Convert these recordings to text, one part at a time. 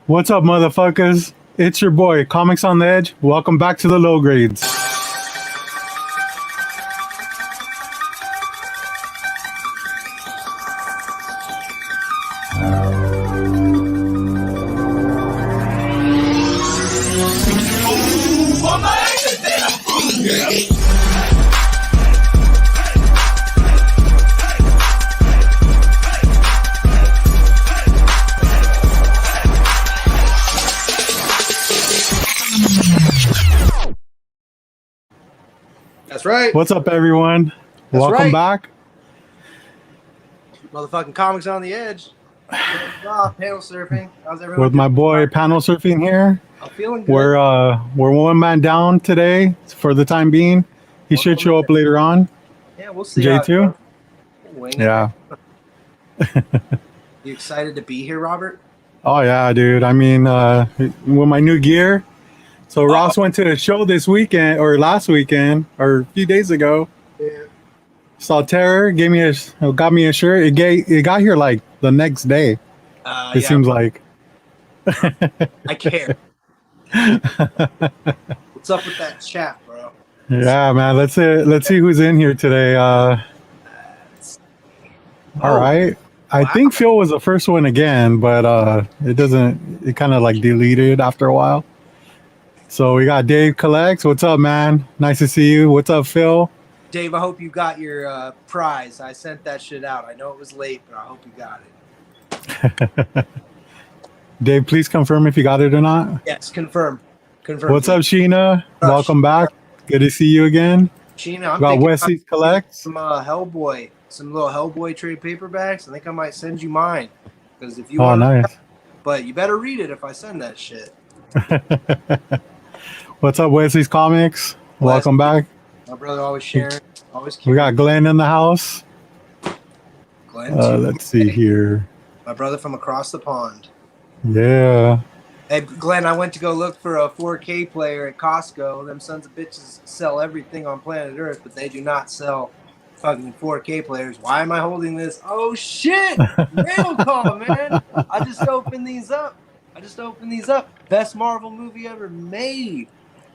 What's up, motherfuckers? It's your boy, Comics on the Edge. Welcome back to the low grades. That's right. What's up, everyone? That's Welcome right. back. Motherfucking Comics on the Edge. Panel surfing. How's everyone With my doing? boy Panel Surfing here. I'm feeling good. We're one man down today for the time being. He should show up later on. Yeah, we'll see. how it J2? goes. Wing it. Yeah. You excited to be here, Robert? Oh yeah, dude. I mean, with my new gear. So Ross went to a show this weekend or last weekend or a few days ago. Yeah. Saw Terror, got me a shirt. It got here like the next day. It seems like. I care. What's up with that chat, bro? Yeah, man. Let's see who's in here today. All right. I think Phil was the first one again, but it kind of like deleted after a while. So we got Dave Collects. What's up, man? Nice to see you. What's up, Phil? Dave, I hope you got your prize. I sent that shit out. I know it was late, but I hope you got it. Dave, please confirm if you got it or not. Yes, confirm. What's up, Sheena? Welcome back. Good to see you again. Sheena, I'm Got thinking Wesley's Collects. some Hellboy, some little Hellboy trade paperbacks. I think I might send you mine because if you Oh, want, nice. but you better read it if I send that shit. What's up, Wesley's Comics? Welcome back. My brother always sharing, always. We got Glenn in the house. Glenn. Too. Let's see here. My brother from across the pond. Yeah. Hey, Glenn, I went to go look for a 4K player at Costco. Them sons of bitches sell everything on planet Earth, but they do not sell fucking 4K players. Why am I holding this? Oh, shit. Mail call, man. I just opened these up. Best Marvel movie ever made.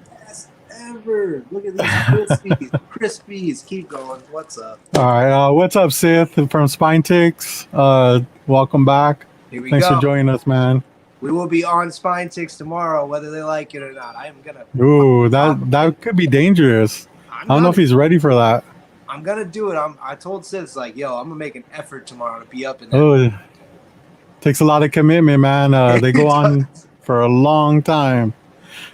Best ever. Look at these crispies. Keep going. What's up? All right. What's up, Sith from Spine Ticks? Welcome back. Here we Thanks go. for joining us, man. We will be on Spine Ticks tomorrow, whether they like it or not. I am gonna. Ooh, that could be dangerous. I don't know if he's ready for that. I'm gonna do it. I told Sid, it's like, yo, I'm gonna make an effort tomorrow to be up in there. Oh, takes a lot of commitment, man. They go on for a long time.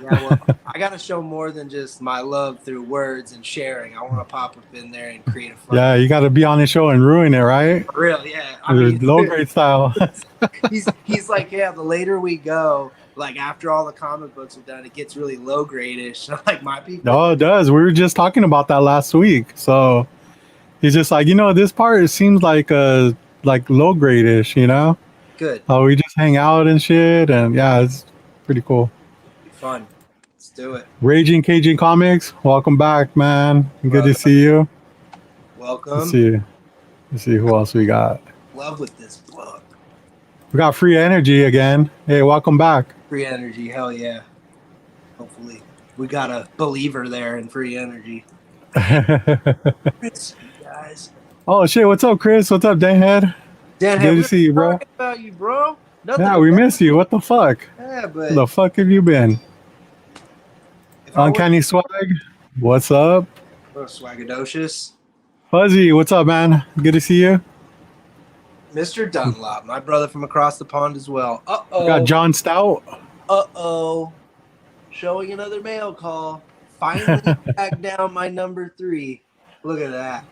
Yeah, well, I gotta show more than just my love through words and sharing. I want to pop up in there and create a fun. Yeah, you got to be on the show and ruin it, right? Real, yeah. I mean, low grade style. he's like, yeah. The later we go, like after all the comic books are done, it gets really low grade-ish. Like my people. Oh, it does. We were just talking about that last week. So he's just like, this part it seems like low grade-ish, Good. We just hang out and shit, and yeah, it's pretty cool. Be fun. Let's do it. Raging Cajun Comics, welcome back, man. Good to see you. Welcome. Let's see who else we got. Love with this book. We got Free Energy again. Hey, welcome back. Free Energy, hell yeah. Hopefully, we got a believer there in Free Energy. Chris, guys. Oh shit, what's up, Chris? What's up, Danhead? Dan, good to see you, bro. About you, bro. Nothing Yeah, we miss you. What the fuck? Yeah, but Where the fuck have you been? Uncanny Swag, what's up? Swagadocious. Fuzzy, what's up, man? Good to see you. Mr. Dunlop, my brother from across the pond as well. Uh-oh. We got John Stout. Uh-oh. Showing another mail call. Finally back down my number 3. Look at that.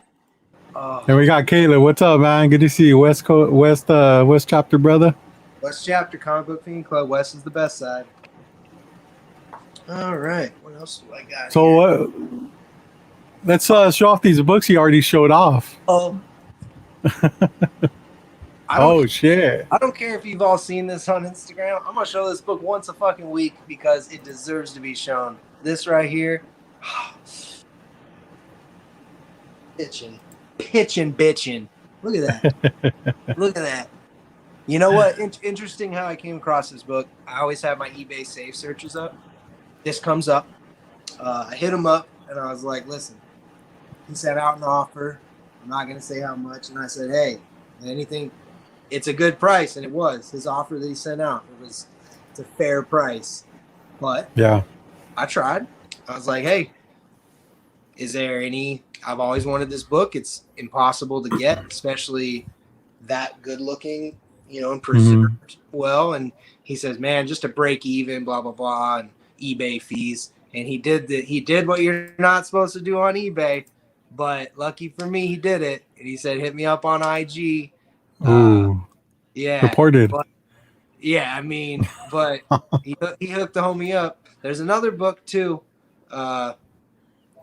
Oh. And we got Kayla. What's up, man? Good to see you. West Chapter, brother. West Chapter, Comic Book Fiend Club. West is the best side. All right. What else do I got So let's show off these books he already showed off. Oh. Shit. I don't care if you've all seen this on Instagram. I'm going to show this book once a fucking week because it deserves to be shown. This right here. Pitching, bitching. Look at that. Look at that. You know what? Interesting how I came across this book. I always have my eBay save searches up. This comes up. I hit him up and I was like, listen, he sent out an offer. I'm not going to say how much. And I said, hey, anything, it's a good price. And it was his offer that he sent out. It's a fair price. But Yeah. I tried. I was like, hey, is there any, I've always wanted this book. It's impossible to get, especially that good looking, and preserved well. And he says, man, just to break even, blah, blah, blah, and eBay fees. And he did what you're not supposed to do on eBay, but lucky for me, he did it. And he said, hit me up on IG. Ooh. Yeah. Reported. But, yeah, I mean, but he hooked the homie up. There's another book too, that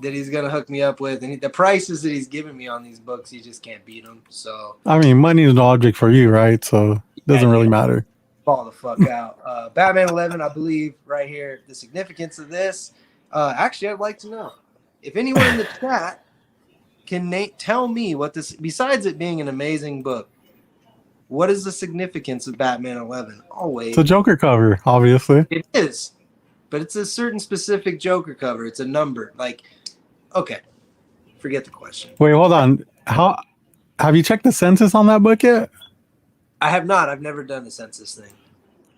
he's gonna hook me up with, and the prices that he's giving me on these books, you just can't beat them. So I mean, money is no object for you, right? So it doesn't really matter. Fall the fuck out. Batman 11, I believe, right here. The significance of this. Actually, I'd like to know if anyone in the chat can tell me what this. Besides it being an amazing book, what is the significance of Batman 11? Oh wait, It's a Joker cover, obviously. It is, but it's a certain specific Joker cover. It's a number. Like, okay, forget the question. Wait, hold on. How have you checked the census on that book yet? I have not. I've never done the census thing.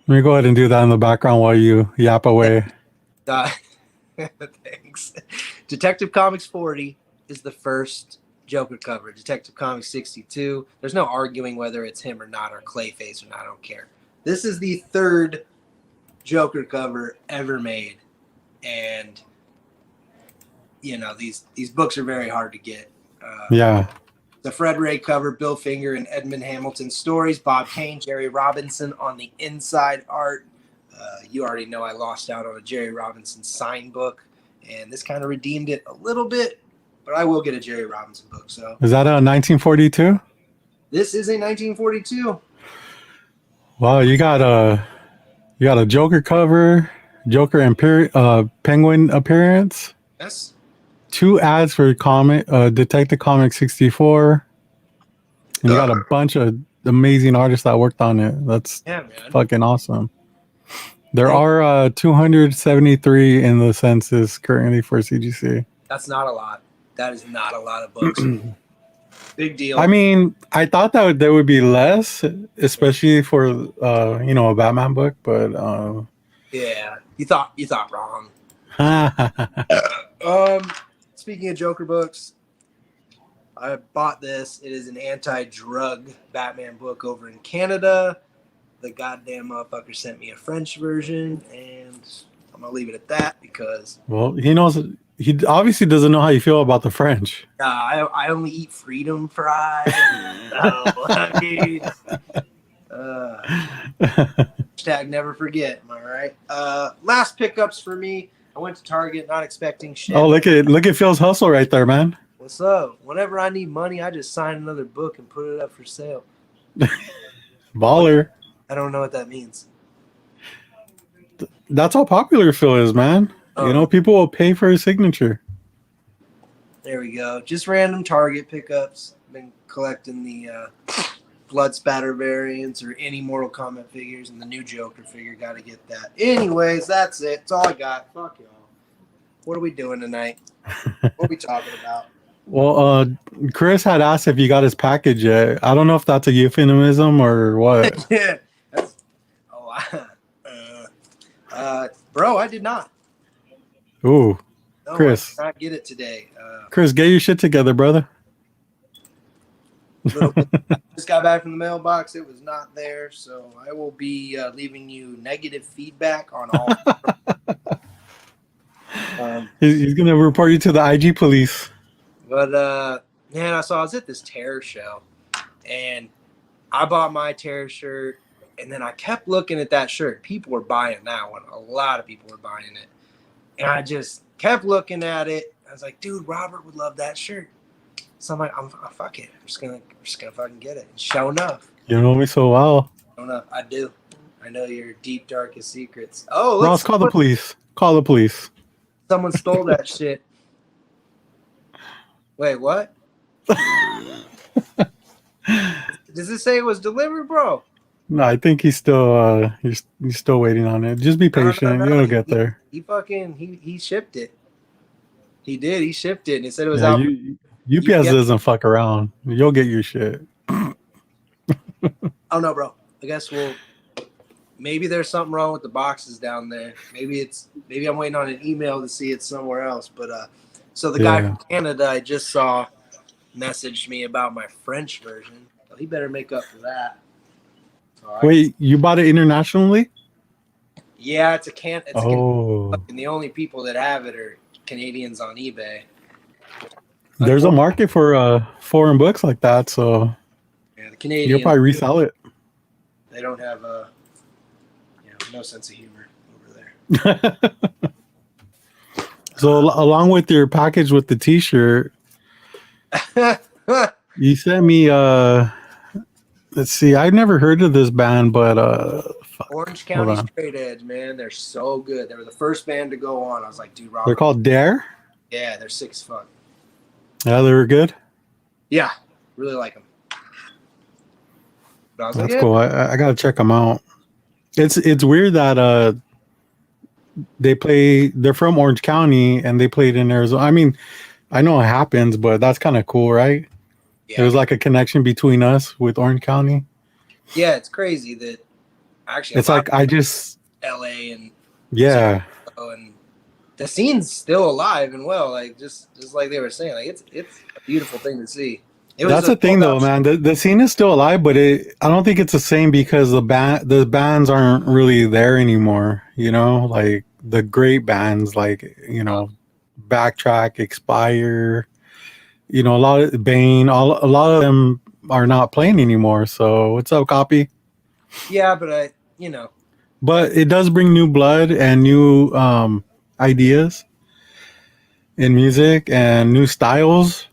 Let me go ahead and do that in the background while you yap away. Thanks. Detective Comics 40 is the first Joker cover. Detective Comics 62. There's no arguing whether it's him or not, or Clayface or not. I don't care. This is the third Joker cover ever made, and these books are very hard to get. Yeah. The Fred Ray cover, Bill Finger and Edmund Hamilton stories, Bob Kane, Jerry Robinson on the inside art. You already know I lost out on a Jerry Robinson signed book, and this kind of redeemed it a little bit, but I will get a Jerry Robinson book. So is that a 1942? This is a 1942. Wow, you got a Joker cover, Joker Penguin appearance. Yes. 2 ads for Detective Comics 64. And you got a bunch of amazing artists that worked on it. That's fucking awesome. There are 273 in the census currently for CGC. That's not a lot. That is not a lot of books. Big deal. I mean, I thought that there would be less, especially for a Batman book, but yeah, you thought wrong. Speaking of Joker books, I bought this. It is an anti-drug Batman book over in Canada. The goddamn motherfucker sent me a French version, and I'm gonna leave it at that because he obviously doesn't know how you feel about the French. I only eat freedom fries. I mean, hashtag never forget. Am I right? Last pickups for me. I went to Target, not expecting shit. Oh, look at Phil's hustle right there, man. What's up? Whenever I need money, I just sign another book and put it up for sale. Baller. I don't know what that means. That's how popular Phil is, man. People will pay for his signature. There we go. Just random Target pickups. Been collecting the blood spatter variants or any Mortal Kombat figures, and the new Joker figure. Got to get that. Anyways, that's it. That's all I got. Fuck y'all. What are we doing tonight? What are we talking about? Well, Chris had asked if you got his package yet. I don't know if that's a euphemism or what. Yeah. Bro, I did not. Ooh, no, Chris. I did not get it today. Chris, get your shit together, brother. Just got back from the mailbox. It was not there, so I will be leaving you negative feedback on all. He's gonna report you to the IG police. But man, I was at this Terror show, and I bought my Terror shirt, and then I kept looking at that shirt. People were buying that one. A lot of people were buying it, and I just kept looking at it. I was like, dude, Robert would love that shirt. So I'm like, I'm fuck it. I'm just gonna fucking get it. And sure enough, you know me so well. Sure enough, I do. I know your deep darkest secrets. Oh, Ross, call the police. Call the police. Someone stole that shit. Wait, what? Does it say it was delivered, bro? No, I think he's still he's still waiting on it. Just be patient. No. You'll get there. He fucking he shipped it. He did. He shipped it, and he said it was Yeah, out. you UPS UPS. doesn't fuck around. You'll get your shit. Oh no, bro. I guess maybe there's something wrong with the boxes down there. Maybe I'm waiting on an email to see it somewhere else. But so the guy from Canada I just saw messaged me about my French version. So he better make up for that. So Wait, you bought it internationally? yeah, it's a Oh, and the only people that have it are Canadians on eBay. there's a market for foreign books like that, so Yeah, the you'll Canadians, probably resell it. they don't have no sense of humor over there. So along with your package with the T-shirt, you sent me let's see, I've never heard of this band, but Orange County Straight Edge, man, they're so good. They were the first band to go on. I was like, dude, Robert. They're called Dare. Yeah, they're sick as fuck. Yeah, they were good. Yeah, really like them. That's like, cool. I gotta check them out. It's weird that they're from Orange County and they played in Arizona. I mean, I know it happens, but that's kind of cool, right? Yeah. There's like a connection between us with Orange County. Yeah, it's crazy that actually it's like I just LA and and the scene's still alive and well, like just like they were saying, like it's a beautiful thing to see. That's the thing though, man. The scene is still alive, but I don't think it's the same because the bands aren't really there anymore, you know, like the great bands like, you know, Backtrack, Expire, you know, a lot of Bane, a lot of them are not playing anymore. So what's up, Copy? Yeah, but but it does bring new blood and new ideas in music and new styles.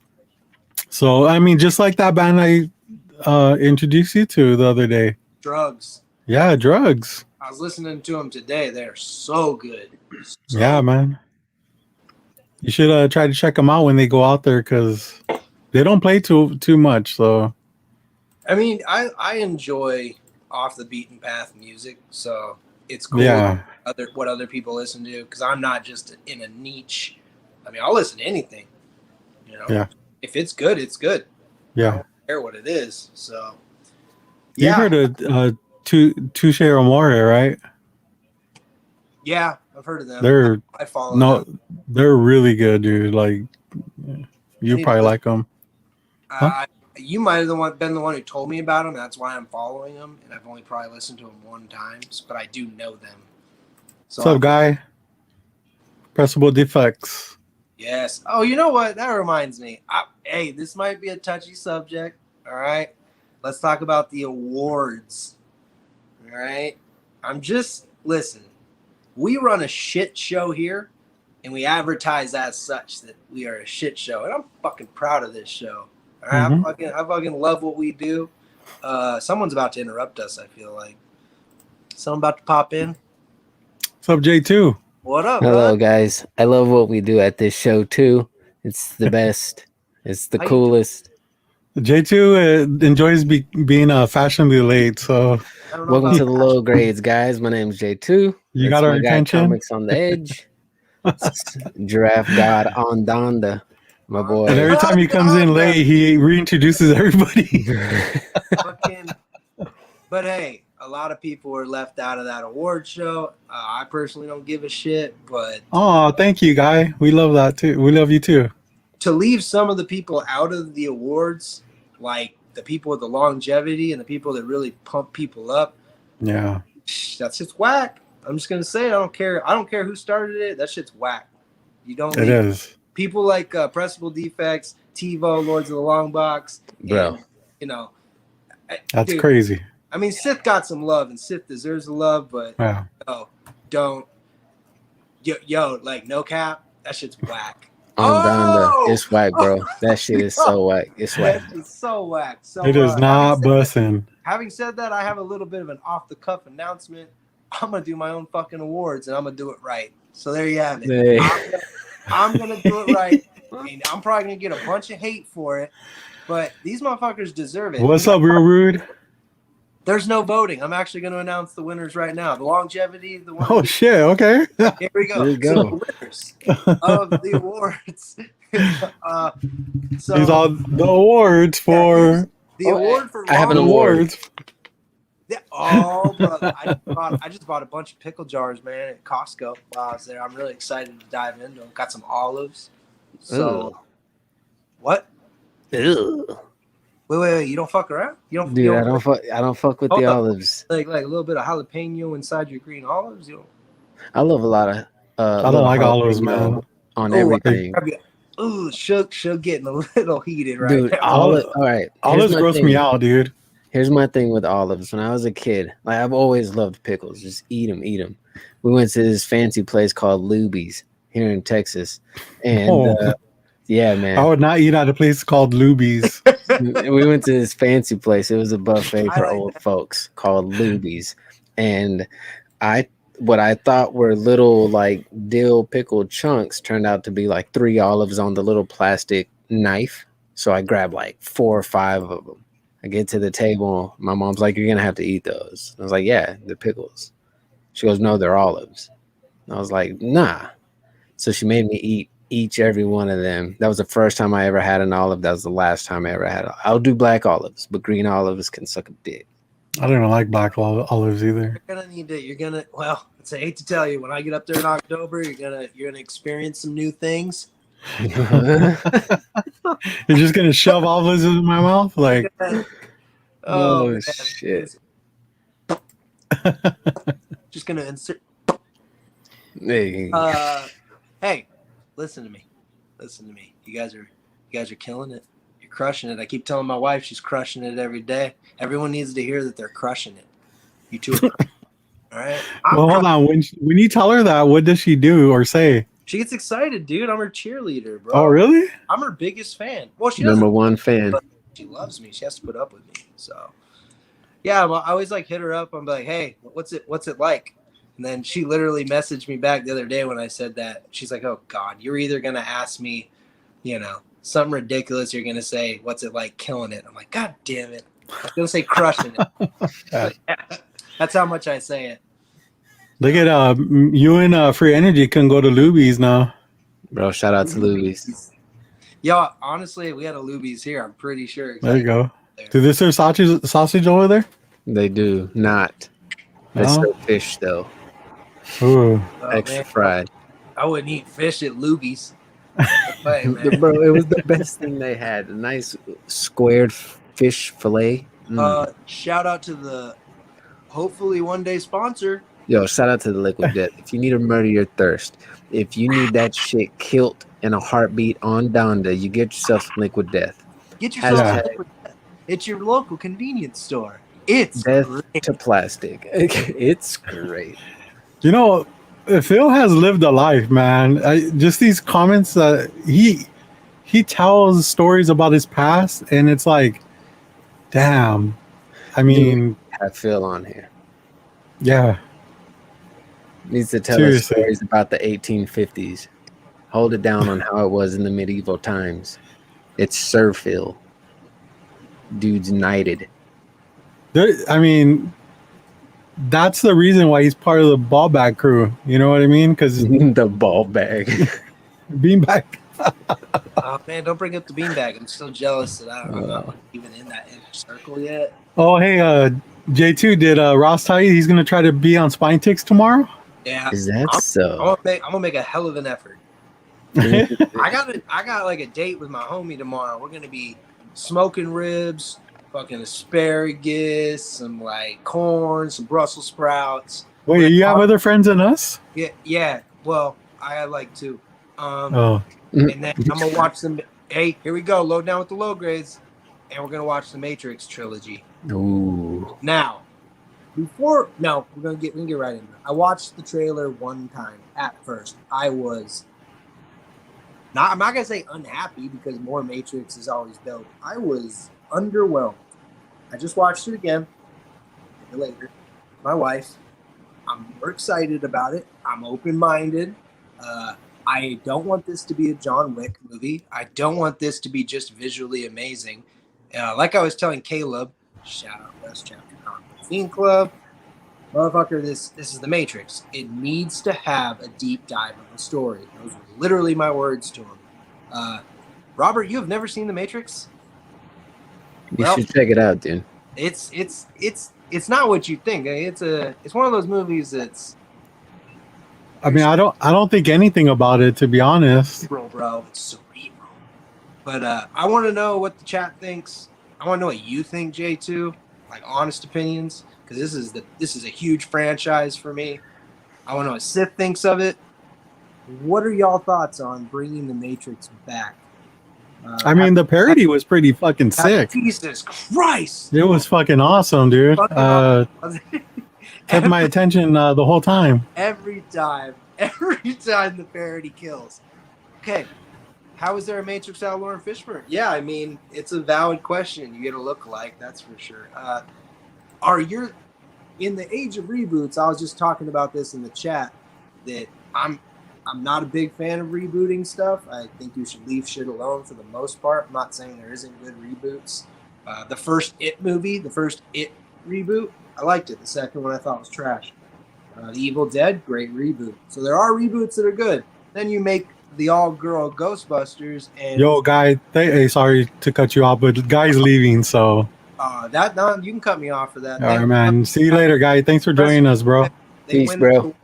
So I mean, just like that band I introduced you to the other day, Drugs. Yeah, Drugs. I was listening to them today. They're so good. Yeah, man. You should try to check them out when they go out there because they don't play too much. So, I mean, I enjoy off the beaten path music, so it's cool. Yeah. What other people listen to because I'm not just in a niche. I mean, I'll listen to anything. You know. Yeah. If it's good, it's good. Yeah. I don't care what it is. So. Yeah. You heard of Touche Amore, right? Yeah, I've heard of them. I follow them. They're really good, dude. Like, you probably like them. Huh? You might have been the one who told me about them. That's why I'm following them, and I've only probably listened to them one time, but I do know them. So, what's up, guy? Pressable defects. Yes. Oh, you know what? That reminds me. Hey, this might be a touchy subject. All right. Let's talk about the awards. All right. Listen. We run a shit show here, and we advertise as such that we are a shit show, and I'm fucking proud of this show. All right, I fucking love what we do. Someone's about to interrupt us. I feel like someone about to pop in. What's up, J2? What up? Hello, guys. I love what we do at this show too. It's the best. It's the coolest. J2 enjoys being fashionably late. So welcome to the low grades, guys. My name is J2. You got our attention. Comics on the Edge. Giraffe God on Donda, my boy. And every time he comes in late, he reintroduces everybody. But hey, a lot of people were left out of that award show. I personally don't give a shit, but thank you, guy. We love that too. We love you too. To leave some of the people out of the awards, like the people with the longevity and the people that really pump people up, yeah, that's just whack. I'm just gonna say I don't care. I don't care who started it. That shit's whack. You don't. It is. People like Pressable Defects, TiVo, Lords of the Long Box, bro. And, you know, that's crazy. I mean, Sith got some love, and Sith deserves the love, but don't. Yo, like no cap. That shit's whack. Donda, it's whack, bro. That shit is so whack. It's whack. That is so whack. So it is not bussing. Having said that, I have a little bit of an off-the-cuff announcement. I'm gonna do my own fucking awards, and I'm gonna do it right. So there you have it. Hey. I'm gonna do it right. And I'm probably gonna get a bunch of hate for it, but these motherfuckers deserve it. What's up, Real Rude? There's no voting. I'm actually going to announce the winners right now. The longevity, the one. Oh shit! Okay. Here we go. There you So go. the winners of the awards. So These are the awards yeah, here's for the award for I have an the award. awards. Yeah, oh, brother! I just bought a bunch of pickle jars, man, at Costco while I was there. I'm really excited to dive into them. Got some olives. So what? Ew. Wait! You don't fuck around? You don't, Dude, you I don't fuck with Hold the up. olives. like a little bit of jalapeno inside your green olives. You I love a lot of I don't little like olives, jalapeno man. on Oh, everything. ooh, she'll getting a little heated right Dude, now. all right. Olives gross me out, dude. Here's my thing with olives. When I was a kid, like I've always loved pickles. Just eat them. We went to this fancy place called Luby's here in Texas, and yeah, I man, would not eat at a place called Luby's. we went to this fancy place. It was a buffet I for like old folks called Luby's, and what I thought were little like dill pickle chunks turned out to be like 3 olives on the little plastic knife. So I grabbed like 4 or 5 of them. I get to the table. My mom's like, "You're gonna have to eat those." I was like, "Yeah, they're pickles." She goes, "No, they're olives." I was like, "Nah." So she made me eat every one of them. That was the first time I ever had an olive. That was the last time I ever had. I'll do black olives, but green olives can suck a dick. I don't like black olives either. You're gonna need to. You're gonna. Well, I hate to tell you, when I get up there in October, you're gonna experience some new things. You're just gonna shove olives in my mouth, like. Oh, man. shit. Just gonna insert. Hey. Hey, listen to me. You guys are killing it. You're crushing it. I keep telling my wife she's crushing it every day. Everyone needs to hear that they're crushing it. You two are all right. Well, hold on. When you tell her that, what does she do or say? She gets excited, dude. I'm her cheerleader, bro. Oh, really? I'm her biggest fan. Well, she Number doesn't. one fan. She loves me. She has to put up with me. So, yeah, I always like hit her up. I'm like, hey, what's it like? And then she literally messaged me back the other day when I said that. She's like, oh God, you're either gonna ask me, something ridiculous. You're gonna say, what's it like killing it? I'm like, God damn it. I was gonna say crushing it. That's how much I say it. Look at you and Free Energy can go to Luby's now. Bro, shout out to Luby's. Yo, honestly, we had a Luby's here. I'm pretty sure. There you go. Do they serve sausage over there? They do not. They No? serve fish though. Ooh. Extra Man, fried. I wouldn't eat fish at Luby's. Hey, man. Bro, it was the best thing they had. A nice squared fish fillet. Shout out to the hopefully one day sponsor. Yo, shout out to the Liquid Death. If you need to murder your thirst, if you need that shit killed in a heartbeat on Donda, you get yourself some Liquid Death. Get yourself Hashtag Liquid Death. It's your local convenience store. It's Death great. to plastic. It's great. Phil has lived a life, man. Just these comments that he tells stories about his past, and it's like, damn. I mean, Have Phil on here. yeah. Needs to tell Seriously. us stories about the 1850s. Hold it down on how it was in the medieval times. It's Sir Phil. Dude's knighted. I mean, that's the reason why he's part of the ball bag crew. You know what I mean? Because The ball bag. beanbag. Oh man, don't bring up the beanbag. I'm still jealous that I'm not even in that inner circle yet. Oh, hey, J2, did Ross tell you he's gonna try to be on Spine Ticks tomorrow? Yeah, Is that I'm so? gonna make a hell of an effort. I got like a date with my homie tomorrow. We're gonna be smoking ribs, fucking asparagus, some like corn, some Brussels sprouts. Wait, you have other friends than us? Yeah. Well, I had like two. Oh, And then I'm gonna watch them. Hey, here we go. Load down with the low grades, and we're gonna watch the Matrix trilogy. Ooh. Now, we're gonna get right into it. I watched the trailer one time at first. I'm not gonna say unhappy because more Matrix is always dope. I was underwhelmed. I just watched it again later. My wife. I'm more excited about it. I'm open-minded. I don't want this to be a John Wick movie. I don't want this to be just visually amazing. Like I was telling Caleb, shout out Best Chapter Comic Bean Club. Motherfucker, this is the Matrix. It needs to have a deep dive of the story. Those were literally my words to him. Robert, you have never seen the Matrix? You should check it out, dude. It's not what you think. It's one of those movies that's. I mean, I don't think anything about it, to be honest. Bro, it's cerebral. But I want to know what the chat thinks. I want to know what you think, J2. Like honest opinions, because this is a huge franchise for me. I want to know what Sith thinks of it. What are y'all thoughts on bringing the Matrix back? I mean, the parody was pretty fucking sick. Jesus Christ! It was fucking awesome, dude. Kept my attention the whole time. Every time the parody kills. Okay, how is there a Matrix out of Lauren Fishburne? Yeah, I mean, it's a valid question. You get a look-alike, that's for sure. In the age of reboots? I was just talking about this in the chat that I'm not a big fan of rebooting stuff. I think you should leave shit alone for the most part. I'm not saying there isn't good reboots. The first It movie, the first It reboot, I liked it. The second one I thought was trash. The Evil Dead, great reboot. So there are reboots that are good. Then you make the all-girl Ghostbusters and Guy, hey, sorry to cut you off, but Guy's leaving, so you can cut me off for that. all right, man. See you later, Guy. Thanks for joining us, bro. Peace, bro.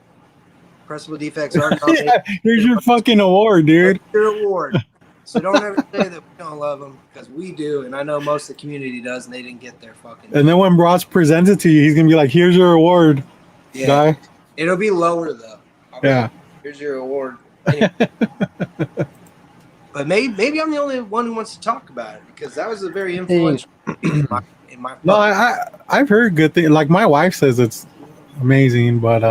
Pressable defects are nominated. Yeah, here's your fucking award, dude. Your award. So don't ever say that we don't love them, because we do, and I know most of the community does, and they didn't get their fucking. And then when Ross presents it to you, he's gonna be like, "Here's your award, Guy." It'll be lower though. Here's your award. Anyway. But maybe I'm the only one who wants to talk about it, because that was a very influential in my. No, I've heard good things. Like my wife says it's amazing, but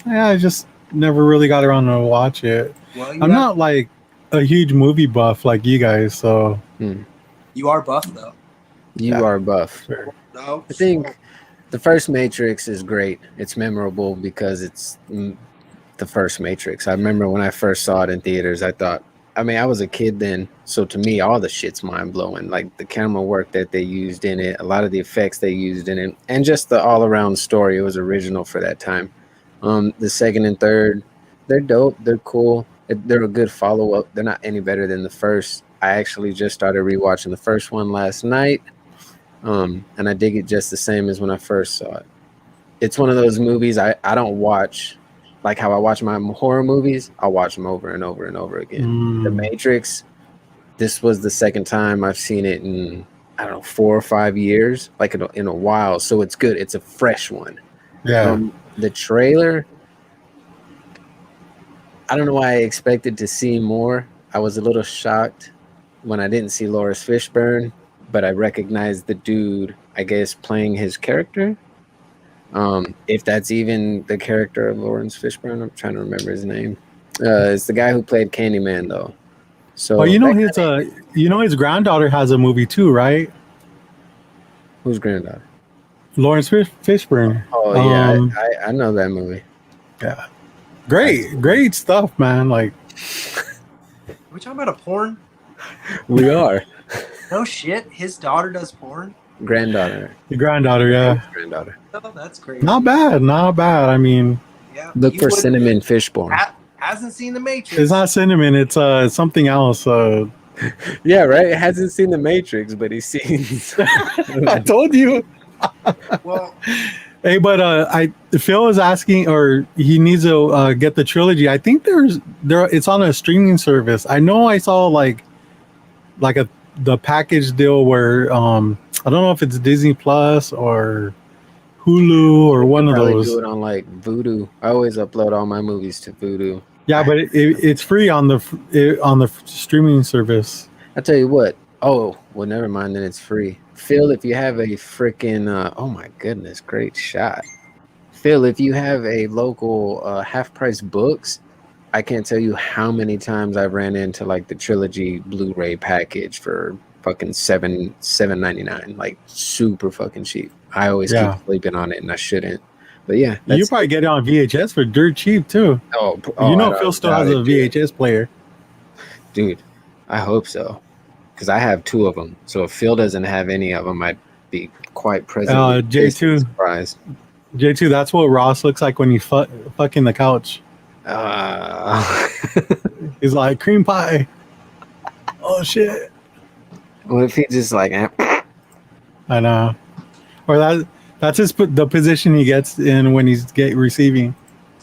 I just never really got around to watch it. Well, I'm not like a huge movie buff like you guys, so you are buff though. You are buff. Sure. No, I think the first Matrix is great. It's memorable because it's the first Matrix. I remember when I first saw it in theaters, I thought, I mean, I was a kid then, so to me, all the shit's mind-blowing. Like the camera work that they used in it, a lot of the effects they used in it, and just the all-around story. It was original for that time. The second and third, they're dope. They're cool. They're a good follow-up. They're not any better than the first. I actually just started rewatching the first one last night, and I dig it just the same as when I first saw it. It's one of those movies I don't watch like how I watch my horror movies. I'll watch them over and over and over again. The Matrix, this was the second time I've seen it in, I don't know, 4 or 5 years, like in a while. So it's good. It's a fresh one. Yeah. The trailer, I don't know why I expected to see more. I was a little shocked when I didn't see Lawrence Fishburne, but I recognized the dude, I guess, playing his character. If that's even the character of Lawrence Fishburne, I'm trying to remember his name. It's the guy who played Candyman, though. So, well, his granddaughter has a movie too, right? Whose granddaughter? Lawrence Fishburne. Oh yeah, I know that movie. Yeah, great stuff, man. Like, are we talking about a porn? We are. No shit, his daughter does porn. Granddaughter. The granddaughter, yeah. Granddaughter. Oh, that's crazy. Not bad. I mean, yeah. Look for Cinnamon Fishburne. Hasn't seen the Matrix. It's not cinnamon. It's something else. Yeah, right. It hasn't seen the Matrix, but he's seen. I told you. Well, hey, but Phil is asking, or he needs to get the trilogy. I think it's on a streaming service. I know I saw like the package deal where I don't know if it's Disney Plus or Hulu or one of those. Do it on like Vudu. I always upload all my movies to Vudu. Yeah, but it's free on the streaming service. I tell you what. Oh, well, never mind. Then it's free. Phil, if you have a freaking oh my goodness, great shot. Phil, if you have a local half price books, I can't tell you how many times I've ran into like the trilogy Blu-ray package for fucking $7.99, like super fucking cheap. I always keep sleeping on it, and I shouldn't. But yeah, you probably get it on VHS for dirt cheap too. Oh Phil still has a VHS player, dude. I hope so, because I have 2 of them. So if Phil doesn't have any of them, I'd be quite presently J2. surprised. J2, that's what Ross looks like when you fucking the couch. He's like, cream pie. Oh, shit. What if he just like, I know. Or that's the position he gets in when he's receiving.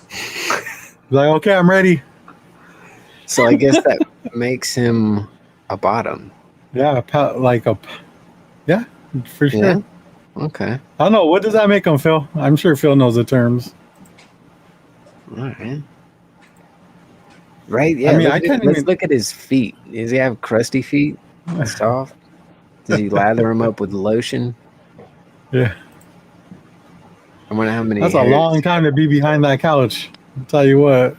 He's like, okay, I'm ready. so I guess that makes him a bottom. Yeah, yeah, for sure. Yeah. Okay. I don't know. What does that make him, Phil? I'm sure Phil knows the terms. All right. Right. Yeah. I mean, Let's look at his feet. Does he have crusty feet? Soft? Does he lather him up with lotion? Yeah. I wonder how many. That's a long time to be behind that couch. I'll tell you what.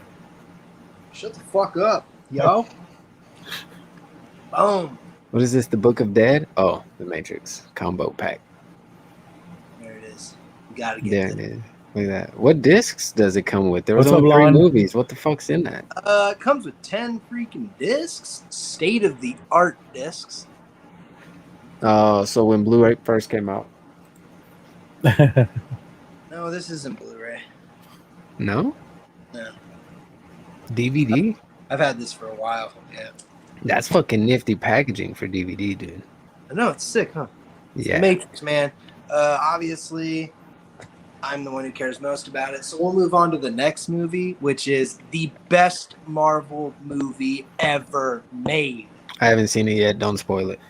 Shut the fuck up, yo. Boom. What is this? The Book of Dead? Oh, the Matrix combo pack. There it is. You gotta get There it. it is. Look at that. What discs does it come with? There was What's up, only 3 Lon? movies. What the fuck's in that? It comes with 10 freaking discs. State of the art discs. Oh, so when Blu-ray first came out. No, this isn't Blu-ray. No? No. DVD? I've had this for a while. Yeah. That's fucking nifty packaging for DVD, dude. I know, it's sick, huh? Yeah. Matrix, man. Obviously, I'm the one who cares most about it. So we'll move on to the next movie, which is the best Marvel movie ever made. I haven't seen it yet. Don't spoil it.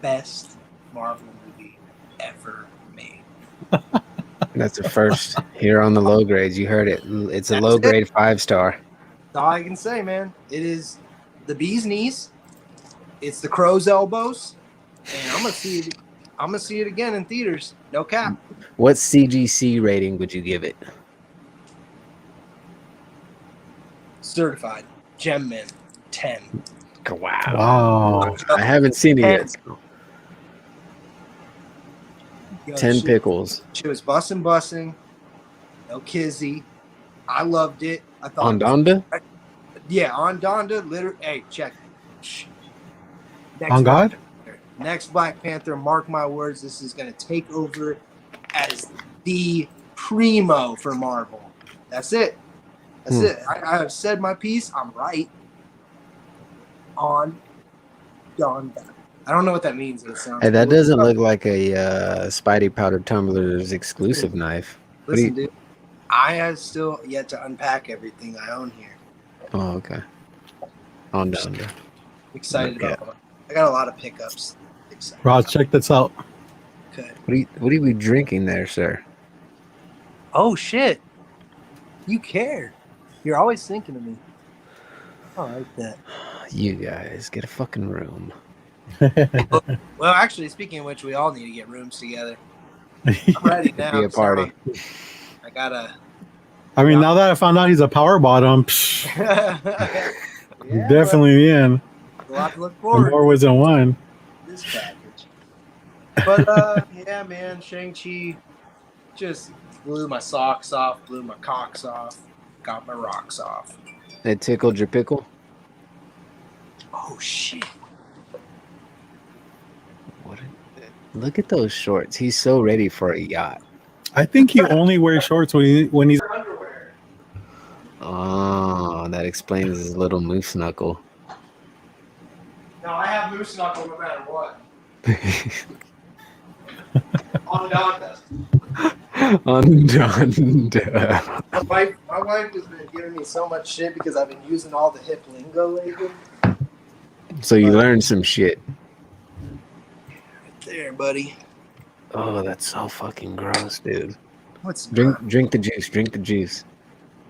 Best Marvel movie ever made. That's the first here on the low grades. You heard it. It's a That's low it. grade 5-star. That's all I can say, man. It is the bee's knees. It's the crow's elbows. And I'm gonna see it again in theaters. No cap. What CGC rating would you give it? Certified. Gem Man. 10. Wow. Wow. I haven't seen it yet. Yo, 10 she- pickles. She was bussing. No kizzy. I loved it. I thought. On Donda? Yeah, on Donda. Literally. Hey, check. Shh. Next On God? Next Black Panther. Mark my words. This is gonna take over as the primo for Marvel. That's it. That's it. I have said my piece. I'm right. On Donda. I don't know what that means. It sounds. Hey, that doesn't look like a Spidey Powder Tumbler's exclusive knife. Listen, dude. I have still yet to unpack everything I own here. Oh, okay. On Donda. Excited Okay. about it. I got a lot of pickups. Excited. Ross, check this out. Okay. What are you drinking there, sir? Oh shit! You care. You're always thinking of me. I like that. You guys, get a fucking room. Well, actually, speaking of which, we all need to get rooms together. I'm ready now. Be a party. I gotta. I mean, now that I found out he's a power bottom, Yeah, definitely in. but a lot to look And forward more was in one. to this package. But yeah, man, Shang-Chi just blew my socks off, blew my cocks off, got my rocks off. It tickled your pickle? Oh shit! Look at those shorts. He's so ready for a yacht. I think he only wears shorts when he's. Underwear. Oh, that explains his little moose knuckle. No, I have moose knuckle no matter what. On Donda. On Donda. My wife has been giving me so much shit because I've been using all the hip lingo lately. So you learned some shit. Right there, buddy. Oh, that's so fucking gross, dude. What's Drink the juice. Drink the juice.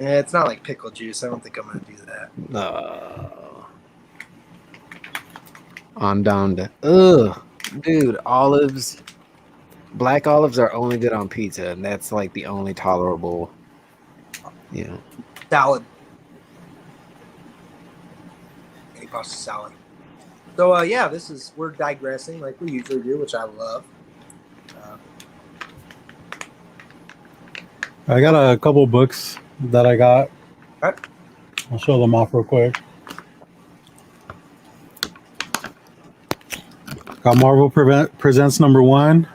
Yeah, it's not like pickle juice. I don't think I'm gonna do that. On Donda. Ugh, dude. Olives. Black olives are only good on pizza, and that's like the only tolerable. You know. Salad. Any pasta salad. So yeah, we're digressing like we usually do, which I love. I got a couple books that I got. Okay. I'll show them off real quick. Got Marvel Presents #1.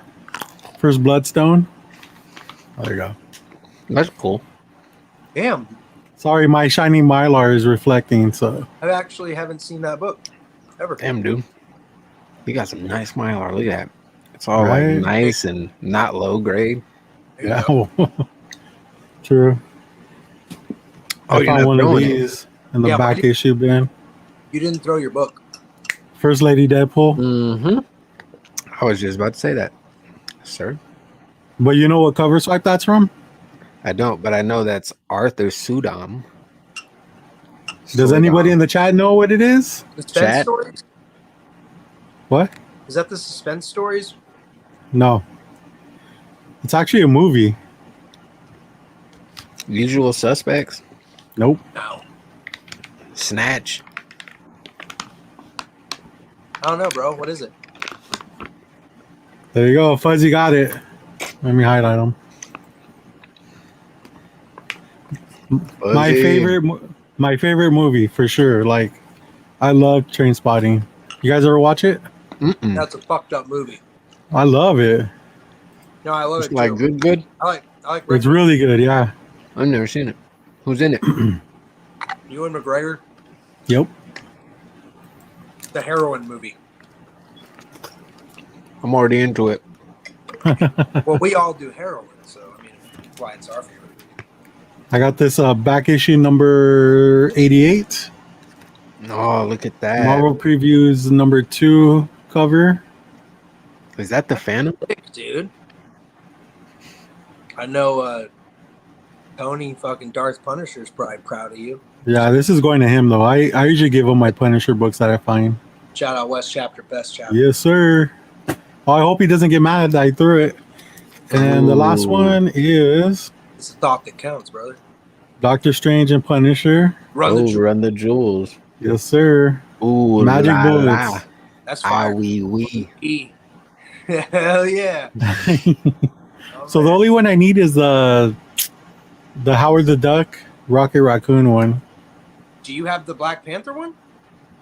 First Bloodstone. There you go. That's cool. Damn, Sorry, my shiny Mylar is reflecting. So I actually haven't seen that book ever. Damn, dude. You got some nice Mylar. Look at that. It's all Right? like nice and not low grade. There you yeah, go. true. Oh, I you're found not one of throwing it. these in the Yeah, why back did- issue bin. You didn't throw your book. First Lady Deadpool. Mm-hmm. I was just about to say that, sir. But you know what cover swipe that's from? I don't, but I know that's Arthur Sudam. Does anybody in the chat know what it is? Suspense Chat? stories? What? Is that the suspense stories? No. It's actually a movie. Usual Suspects? Nope. No. Snatch? I don't know, bro. What is it? There you go. Fuzzy got it. Let me highlight them. My favorite movie for sure. Like, I love Train Spotting. You guys ever watch it? Mm-mm. That's a fucked up movie. I love it. No, I love It's it like too. good. I like It's really good. Yeah. I've never seen it. Who's in it? Ewan McGregor, Yep. the heroin movie. I'm already into it. Well, we all do heroin, so I mean, that's why it's our favorite. I got this back issue number 88. Oh, look at that. Marvel Previews #2 cover. Is that the Phantom? Sick, dude. I know Tony fucking Darth Punisher's probably proud of you. Yeah, this is going to him though. I usually give him my Punisher books that I find. Shout out West Chapter, best chapter. Yes, sir. Oh, I hope he doesn't get mad that I threw it. And the last Ooh. one is It's a thought that counts, brother. Doctor Strange and Punisher. Run the Oh, jewel. Run the Jewels. Yes, sir. Ooh, Magic la, bullets. la. That's Ah, fire. wee. Hell yeah. Oh, So the man. only one I need is the Howard the Duck Rocket Raccoon one. Do you have the Black Panther one?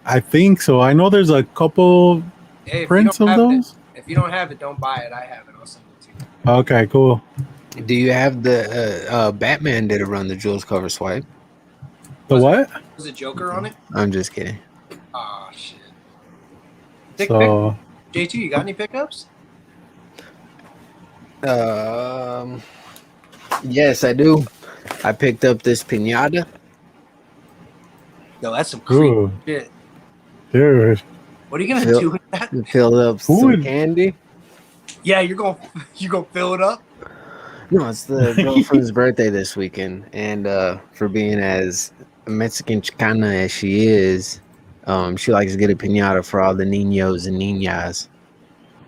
I think so. I know there's a couple Hey, prints of those. If you don't have it, don't buy it. I have it. I'll send it to you. Okay, cool. Do you have the Batman did a Run the Jewels cover swipe? The what? Was it Joker on it? I'm just kidding. Oh shit. Dick So pick. J2, you got any pickups? Yes, I do. I picked up this pinata. No, that's some creepy ooh, shit. dude. What are you gonna Phil- do with that? Filled up some Food. candy. Yeah, you're gonna fill it up. No, it's the girlfriend's birthday this weekend, and for being as Mexican Chicana as she is, she likes to get a pinata for all the niños and niñas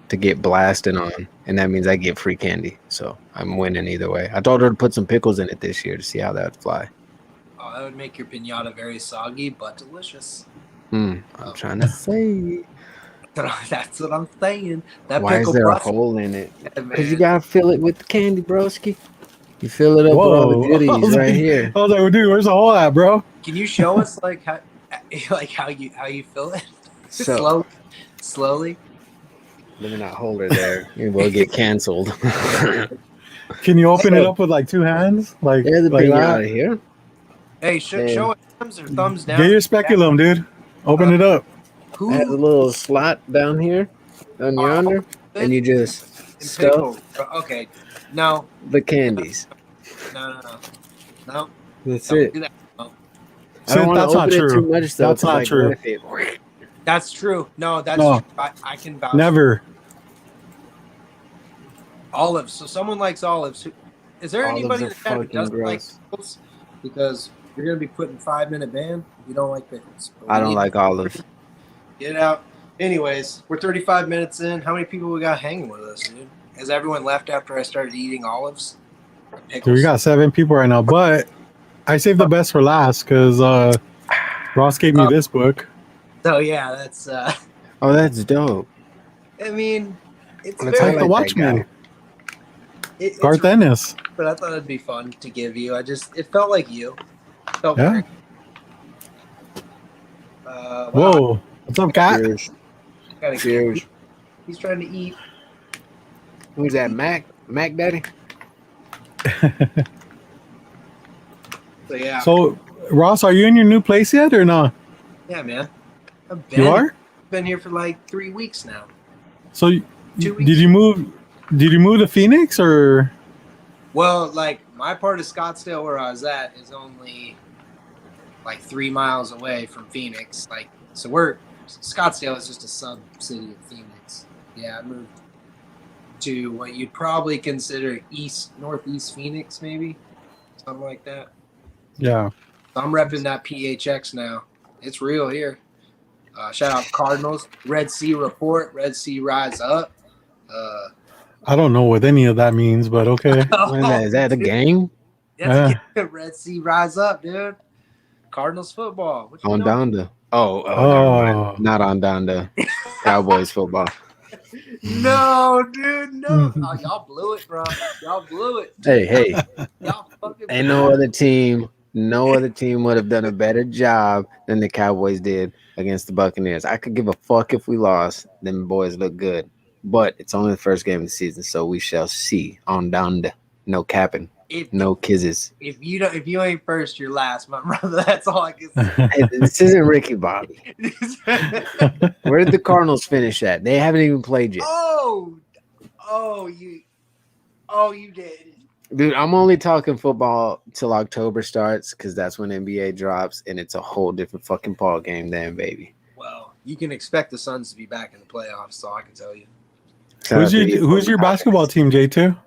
to get blasted on, and that means I get free candy. So I'm winning either way. I told her to put some pickles in it this year to see how that would fly. Oh, that would make your pinata very soggy but delicious. I'm trying to say, That's what I'm saying. That why is pickle there a bust, hole in it? man. Because you gotta fill it with the candy, broski. You fill it up with all the Whoa. goodies right here. I was like, dude, where's the hole at, bro? Can you show us like how you fill it? So Slowly. let me not hold her there. You will get canceled. Can you open it up with like two hands? Like, There's a like pinata that? here. Hey, show it thumbs or thumbs down. Get your speculum, dude. Open it up. Who It has a little slot down here on yonder, and you just in stuff pickle? Okay, no, the candies. no. That's Don't it. do that. No. I don't want to That's not open it true. too much though. That's 'cause, not like, true. what if it- That's true. No, that's No. true. I can vouch. Never. Olives. So someone likes olives. Is there Olives anybody are that kind of fucking doesn't like gross. pickles? Because you're gonna be putting 5-minute ban if you don't like pickles. But I we don't need like to olives. Get out. Anyways, we're 35 minutes in. How many people we got hanging with us, dude? Has everyone left after I started eating olives? Pickles. Dude, we got 7 people right now, but I saved the best for last because Ross gave me this book. So yeah, that's. Oh, that's dope. I mean, it's Let's very. Like the highlight that Watchmen, It's Garth Ennis. but I thought it'd be fun to give you. It felt like you. Felt Yeah. very. Wow, Whoa. What's up, cat? Cheers. gotta Cheers. He's trying to eat. Who's that? Mac Daddy? So yeah, So, Ross, are you in your new place yet or not? yeah, man. I've You are. been here for like 3 weeks now. So, 2 weeks. did you move? Did you move to Phoenix or? Well, like my part of Scottsdale where I was at is only like 3 miles away from Phoenix. Like, so Scottsdale is just a sub city of Phoenix. Yeah, I moved to what you'd probably consider northeast Phoenix, maybe something like that. Yeah. So I'm repping that PHX now. It's real here. Shout out Cardinals, Red Sea Report, Red Sea Rise Up. I don't know what any of that means, but okay. What is that? Is that a gang? That's Red Sea Rise Up, dude. Cardinals football. What you On know? Donda. Oh, never mind. Oh. Not on Donda. Cowboys football. No, dude, no. Oh, y'all blew it, bro. Y'all blew it. Hey. Y'all fucking Ain't no other team would have done a better job than the Cowboys did against the Buccaneers. I could give a fuck if we lost. Them boys look good. But it's only the first game of the season, so we shall see. On Donda. No capping. No kisses. If you ain't first, you're last, my brother. That's all I can say. Hey, this isn't Ricky Bobby. Where did the Cardinals finish at? They haven't even played yet. You did. Dude, I'm only talking football till October starts because that's when NBA drops and it's a whole different fucking ball game then, baby. Well, you can expect the Suns to be back in the playoffs, so I can tell you. Who's your basketball team, J2?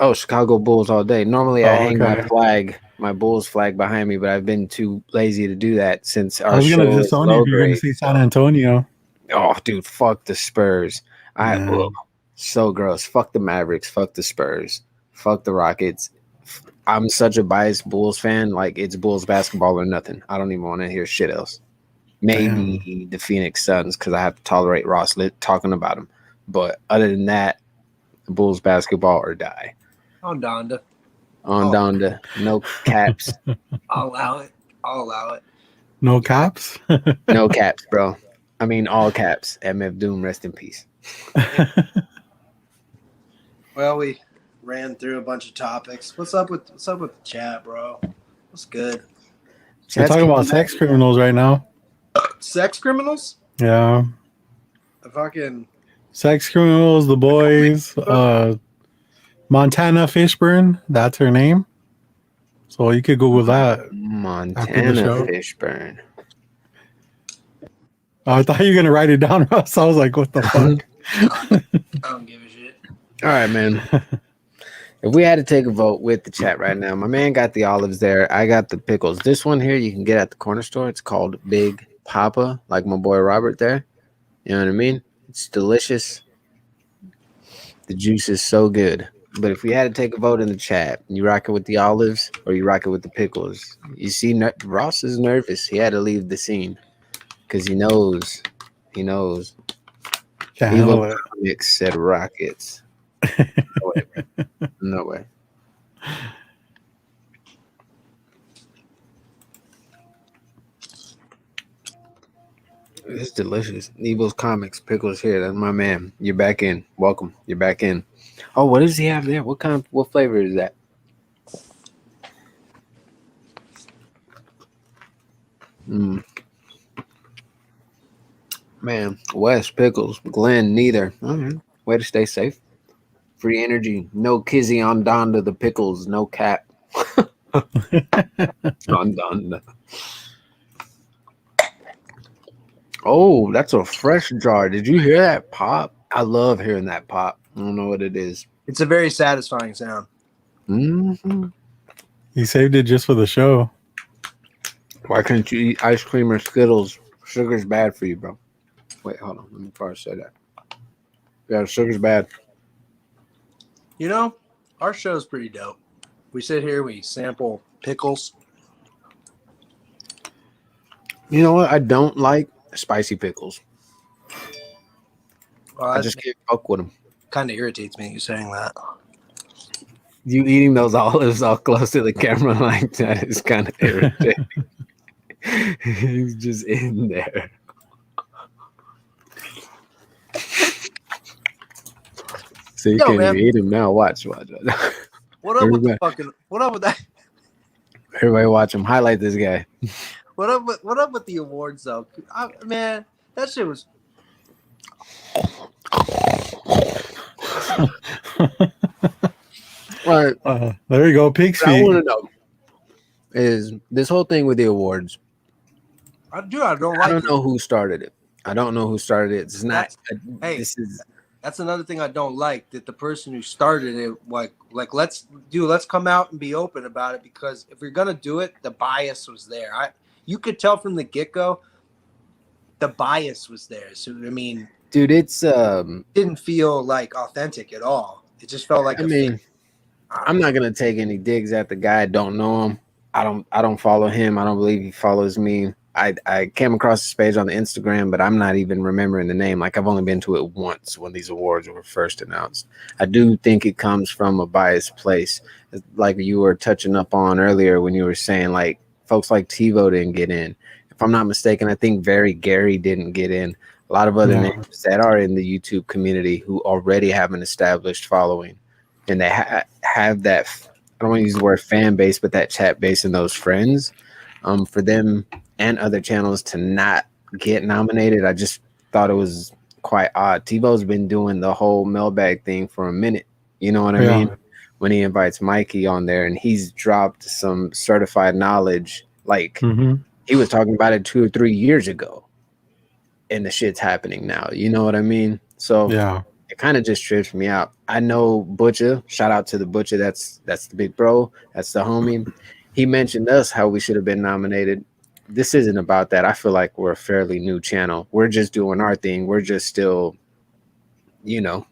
Oh, Chicago Bulls all day. Normally I hang okay. my Bulls flag behind me, but I've been too lazy to do that since our I was show gonna is disown you low if you're gonna grade. see San Antonio. Oh, dude, fuck the Spurs. Man. So gross. Fuck the Mavericks. Fuck the Spurs. Fuck the Rockets. I'm such a biased Bulls fan. Like, it's Bulls basketball or nothing. I don't even want to hear shit else. Maybe the Phoenix Suns because I have to tolerate Ross Litt talking about them. But other than that, Bulls basketball or die. On Donda. Donda. No caps. I'll allow it. No caps? No caps, bro. I mean, all caps. MF Doom, rest in peace. Well, we ran through a bunch of topics. What's up with the chat, bro? What's good? We're talking about sex criminals right now. Sex criminals? Yeah. The fucking Sex criminals, the boys, Montana Fishburne, that's her name. So you could Google that. Montana Fishburne. I thought you were gonna write it down, Russ. I was like, what the fuck? I don't give a shit. All right, man. If we had to take a vote with the chat right now, my man got the olives there. I got the pickles. This one here you can get at the corner store. It's called Big Papa, like my boy Robert there. You know what I mean? It's delicious. The juice is so good. But if we had to take a vote in the chat, you rock it with the olives or you rock it with the pickles? You see, Ross is nervous. He had to leave the scene because he knows. Can't Evil handle it. Comics said rockets. No way. It's delicious. Evil's Comics, pickles here. That's my man. You're back in. Welcome. You're back in. Oh, what does he have there? What flavor is that? Man, West Pickles, Glenn, neither. All right. Way to stay safe. Free energy. No kizzy on Donda the pickles. No cap. On Donda. Oh, that's a fresh jar. Did you hear that pop? I love hearing that pop. I don't know what it is. It's a very satisfying sound. Mm-hmm. He saved it just for the show. Why couldn't you eat ice cream or Skittles? Sugar's bad for you, bro. Wait, hold on. Let me first say that. Yeah, sugar's bad. You know, our show's pretty dope. We sit here, we sample pickles. You know what? I don't like spicy pickles. Well, I just can't fuck with them. Kind of irritates me you saying that. You eating those olives all close to the camera like that is kind of irritating. He's just in there. So you Yo, can't man, even eat him now. Watch. what up with the Everybody, fucking? What up with that? everybody watch him. Highlight this guy. What up with the awards though? Man, that shit was. All right. There you go, pig's What I want feet. to know is this whole thing with the awards. I don't I like don't it. know who started it. I don't know who started it. It's not. Hey, This is. that's another thing I don't like. That the person who started it, like let's come out and be open about it, because if you're gonna do it, the bias was there. You could tell from the get go, the bias was there. So I mean, Dude, it's didn't feel like authentic at all. It just felt like I a mean, fake. I'm not gonna take any digs at the guy. I don't know him. I don't follow him. I don't believe he follows me. I came across his page on the Instagram, but I'm not even remembering the name. Like I've only been to it once when these awards were first announced. I do think it comes from a biased place, like you were touching up on earlier when you were saying like folks like TiVo didn't get in. If I'm not mistaken, I think Very Gary didn't get in. A lot of other Yeah. names that are in the YouTube community who already have an established following, and they have that. I don't want to use the word fan base, but that chat base and those friends. For them and other channels to not get nominated, I just thought it was quite odd. TiVo's been doing the whole mailbag thing for a minute. You know what I Yeah. mean? When he invites Mikey on there, and he's dropped some certified knowledge, like Hmm. he was talking about it 2 or 3 years ago, and the shit's happening now. You know what I mean? So Yeah. it kind of just trips me out. I know Butcher. Shout out to the Butcher. That's the big bro. That's the homie. He mentioned us how we should have been nominated. This isn't about that. I feel like we're a fairly new channel. We're just doing our thing. We're just still,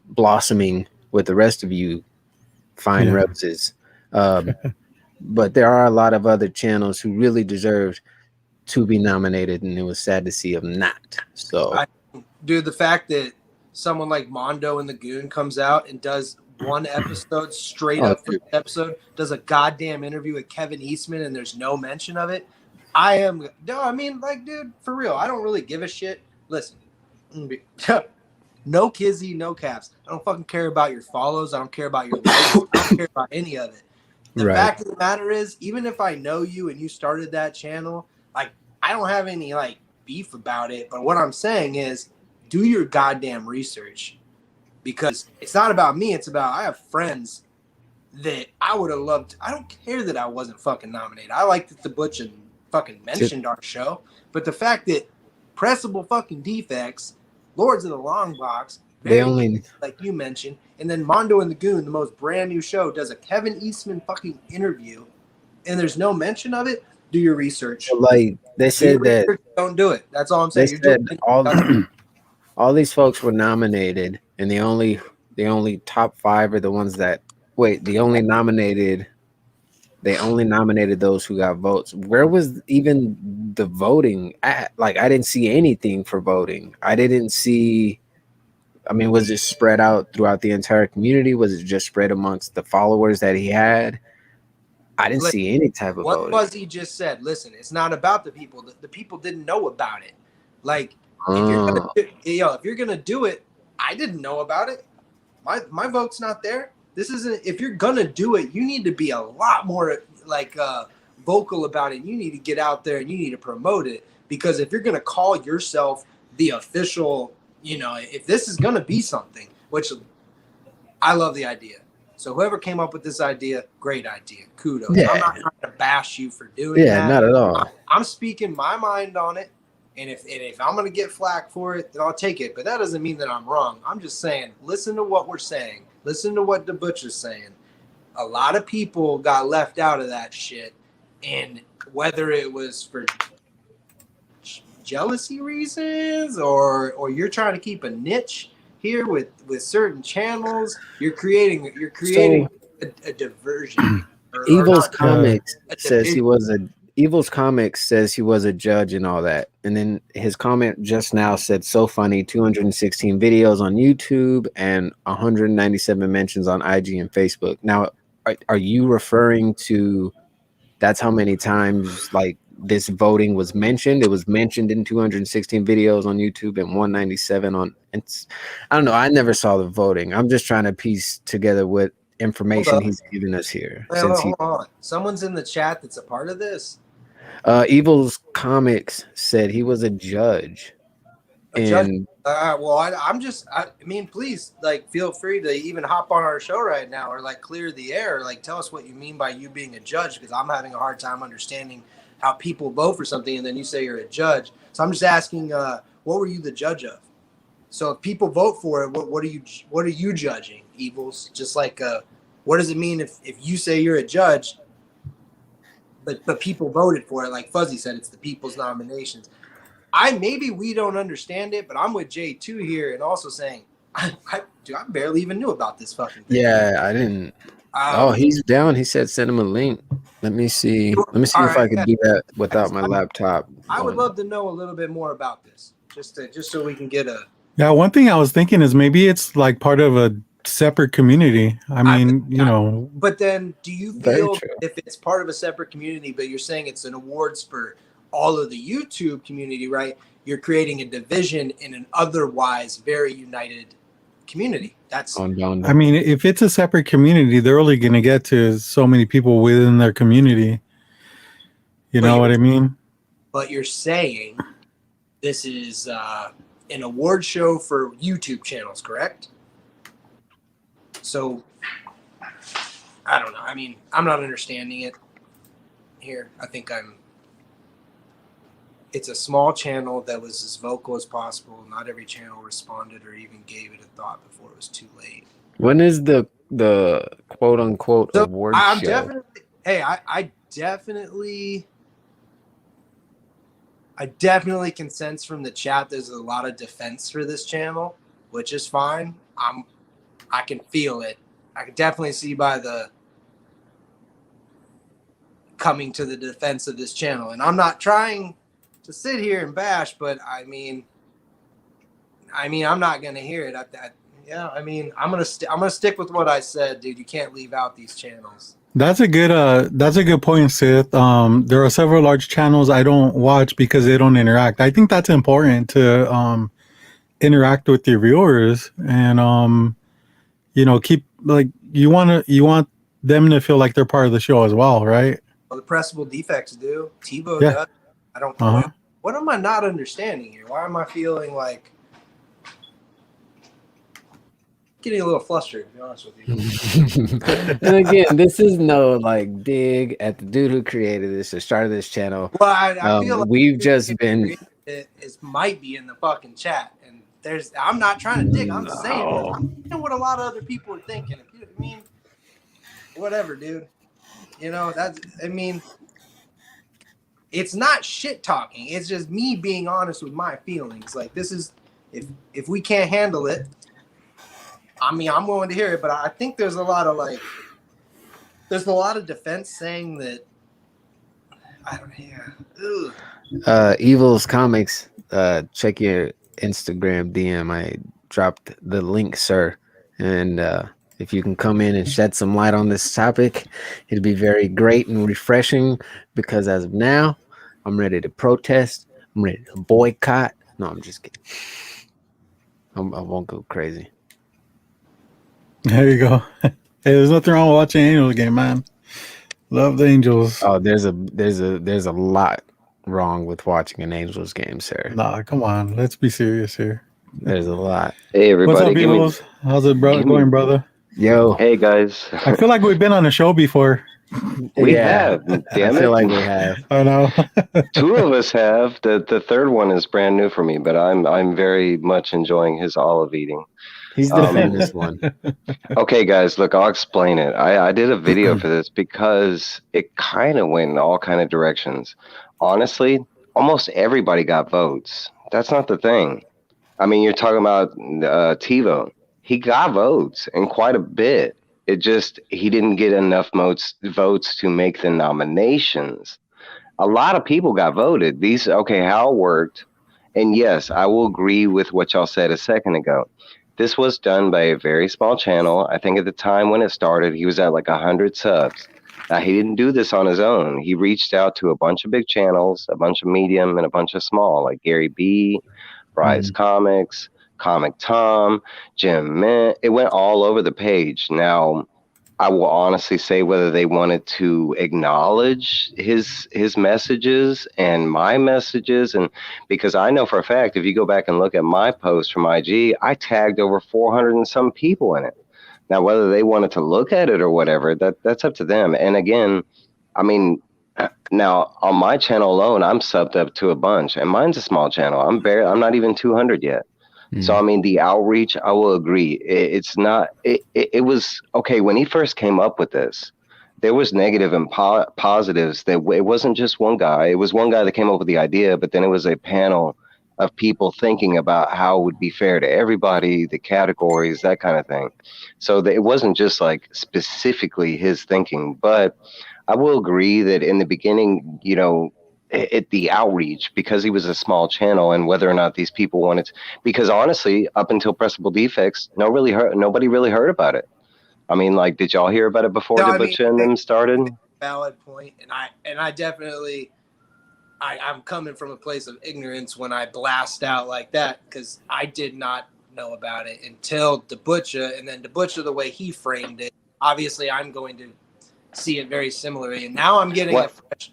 blossoming with the rest of you fine Yeah. roses. But there are a lot of other channels who really deserved to be nominated, and it was sad to see them not. So Dude, the fact that someone like Mondo and the Goon comes out and does one episode straight Oh, up for dude. the episode, does a goddamn interview with Kevin Eastman, and there's no mention of it. I mean, like, dude, for real, I don't really give a shit. Listen, no kizzy, no caps. I don't fucking care about your follows. I don't care about your likes. I don't care about any of it. The Right. fact of the matter is, even if I know you and you started that channel, like, I don't have any like beef about it. But what I'm saying is, do your goddamn research, because it's not about me. It's about, I have friends that I would have loved. I don't care that I wasn't fucking nominated. I like that the Butch and fucking mentioned our show, but the fact that Pressable fucking Defects, Lords of the Long Box, They only like you mentioned, and then Mondo and the Goon, the most brand new show, does a Kevin Eastman fucking interview, and there's no mention of it. Do your research. like they said that Don't do it. That's all I'm they saying. said all these folks were nominated, and the only top 5 are the ones that they only nominated those who got votes. Where was even the voting at? Like I didn't see anything for voting. I didn't see. I mean, was it spread out throughout the entire community? Was it just spread amongst the followers that he had? I didn't see any type of what voting. Fuzzy just said. Listen, it's not about the people. The people didn't know about it. Like, if you're gonna do it, I didn't know about it. My vote's not there. This isn't. If you're gonna do it, you need to be a lot more like vocal about it. You need to get out there and you need to promote it, because if you're gonna call yourself the official, if this is gonna be something, which I love the idea. So whoever came up with this idea, great idea. Kudos. Yeah. I'm not trying to bash you for doing that. Yeah, not at all. I'm speaking my mind on it. And if I'm going to get flack for it, then I'll take it. But that doesn't mean that I'm wrong. I'm just saying, listen to what we're saying. Listen to what the Butcher's saying. A lot of people got left out of that shit. And whether it was for jealousy reasons or you're trying to keep a niche here with certain channels, you're creating a diversion. Evil's Comics says he was a judge and all that, and then his comment just now said, "So funny, 216 videos on YouTube and 197 mentions on IG and Facebook." Now, are you referring to that's how many times like this voting was mentioned. It was mentioned in 216 videos on YouTube and 197 on. I don't know. I never saw the voting. I'm just trying to piece together what information he's giving us here. Wait, Since hold on. Someone's in the chat that's a part of this. Evil's Comics said he was a judge. A judge. Well, I mean, please, like, feel free to even hop on our show right now, or like clear the air. Like, tell us what you mean by you being a judge, because I'm having a hard time understanding how people vote for something, and then you say you're a judge. So I'm just asking, what were you the judge of? So if people vote for it, what are you judging? Evils, just like, what does it mean if you say you're a judge, but people voted for it? Like Fuzzy said, it's the people's nominations. Maybe we don't understand it, but I'm with J2 here, and also saying, I barely even knew about this fucking thing. Yeah, I didn't. He's down. He said send him a link. Let me see. Let me see if I can do that without my laptop. I would love to know a little bit more about this, just so we can get a. Yeah, one thing I was thinking is maybe it's like part of a separate community. I mean, you know. But then, do you feel if it's part of a separate community, but you're saying it's an awards for all of the YouTube community, right? You're creating a division in an otherwise very united community. That's. I mean, if it's a separate community, they're only going to get to so many people within their community. You know what I mean? But you're saying this is an award show for YouTube channels, correct? So, I don't know. I mean, I'm not understanding it here. I think it's a small channel that was as vocal as possible. Not every channel responded or even gave it a thought before it was too late. When is the quote unquote award show? I definitely can sense from the chat there's a lot of defense for this channel, which is fine. I can feel it. I can definitely see by the coming to the defense of this channel. And I'm not trying to sit here and bash, but I mean, I'm not gonna hear it. I'm gonna stick with what I said, dude. You can't leave out these channels. That's a good point, Sith. There are several large channels I don't watch because they don't interact. I think that's important to interact with your viewers and keep like you want them to feel like they're part of the show as well, right? Well, the pressable defects do. TiVo does. I don't. What am I not understanding here? Why am I feeling like getting a little flustered, to be honest with you? And again, this is no like dig at the dude who created this or started this channel. Well, I feel like we've just been. It might be in the fucking chat, and I'm not trying to dig. I'm saying what a lot of other people are thinking. I mean, whatever, dude. It's not shit talking. It's just me being honest with my feelings. Like, this is if we can't handle it. I mean, I'm willing to hear it, but I think there's a lot of defense saying that. I don't hear. Evil's Comics. Check your Instagram DM. I dropped the link, sir, and if you can come in and shed some light on this topic, it'd be very great and refreshing. Because as of now, I'm ready to protest. I'm ready to boycott. No, I'm just kidding. I won't go crazy. There you go. Hey, there's nothing wrong with watching Angels game, man. Love the Angels. Oh, there's a lot wrong with watching an Angels game, sir. Nah, come on. Let's be serious here. There's a lot. Hey, everybody. What's up, Eagles? How's it going, brother? Yo. Hey, guys. I feel like we've been on the show before. We have. Damn I feel it. like we have. I know. Two of us have. The third one is brand new for me, but I'm very much enjoying his olive eating. He's the famous one. Okay, guys, look, I'll explain it. I did a video for this because it kind of went in all kind of directions. Honestly, almost everybody got votes. That's not the thing. I mean, you're talking about TiVo. He got votes and quite a bit. It just, he didn't get enough votes to make the nominations. A lot of people got voted. How it worked. And yes, I will agree with what y'all said a second ago. This was done by a very small channel. I think at the time when it started, he was at like 100 subs. Now, he didn't do this on his own. He reached out to a bunch of big channels, a bunch of medium, and a bunch of small, like Gary B, Bryce Mm. Comics, Comic Tom, Jim Mint. It went all over the page. Now, I will honestly say whether they wanted to acknowledge his messages and my messages, and because I know for a fact if you go back and look at my post from IG, I tagged over 400 and some people in it. Now, whether they wanted to look at it or whatever, that's up to them. And again, I mean, now on my channel alone, I'm subbed up to a bunch, and mine's a small channel. I'm not even 200 yet. So I mean, the outreach, I will agree. It's not. It was okay when he first came up with this. There was negative and positives. That it wasn't just one guy. It was one guy that came up with the idea, but then it was a panel of people thinking about how it would be fair to everybody, the categories, that kind of thing. So it wasn't just like specifically his thinking, but I will agree that in the beginning, the outreach, because he was a small channel, and whether or not these people wanted to, because honestly, up until Pressable Defects, nobody really heard about it. I mean, like, did y'all hear about it before No, the I mean, Butcher and them started? valid point, and I definitely, I'm coming from a place of ignorance when I blast out like that, because I did not know about it until the Butcher, and then the Butcher, the way he framed it, obviously I'm going to see it very similarly. And now I'm getting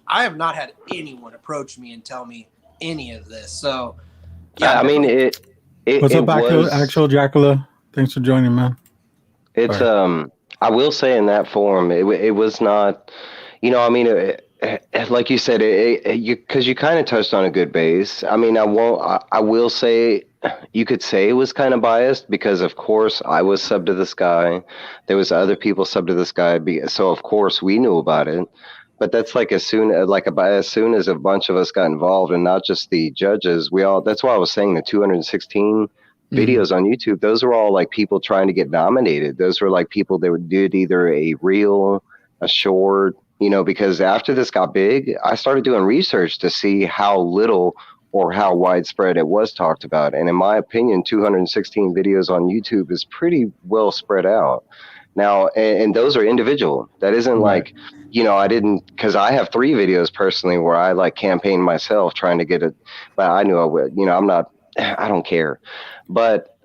I have not had anyone approach me and tell me any of this. So yeah, I mean, What's up, was actual Dracula? Thanks for joining, man. it's Sorry. I will say in that form, it was not, I mean, like you said, because you kind of touched on a good base. I mean, I will say, you could say it was kind of biased because, of course, I was sub to this guy. There was other people sub to this guy, so of course we knew about it. But that's like as soon as a bunch of us got involved, and not just the judges, we all. That's why I was saying the 216 videos on YouTube. Those were all like people trying to get nominated. Those were like people that did either a reel, a short, because after this got big, I started doing research to see how little or how widespread it was talked about. And in my opinion, 216 videos on YouTube is pretty well spread out. Now, and those are individual. That isn't Right. like, I didn't, because I have 3 videos personally where I like campaigned myself trying to get it, but I knew I would, I'm not, I don't care. But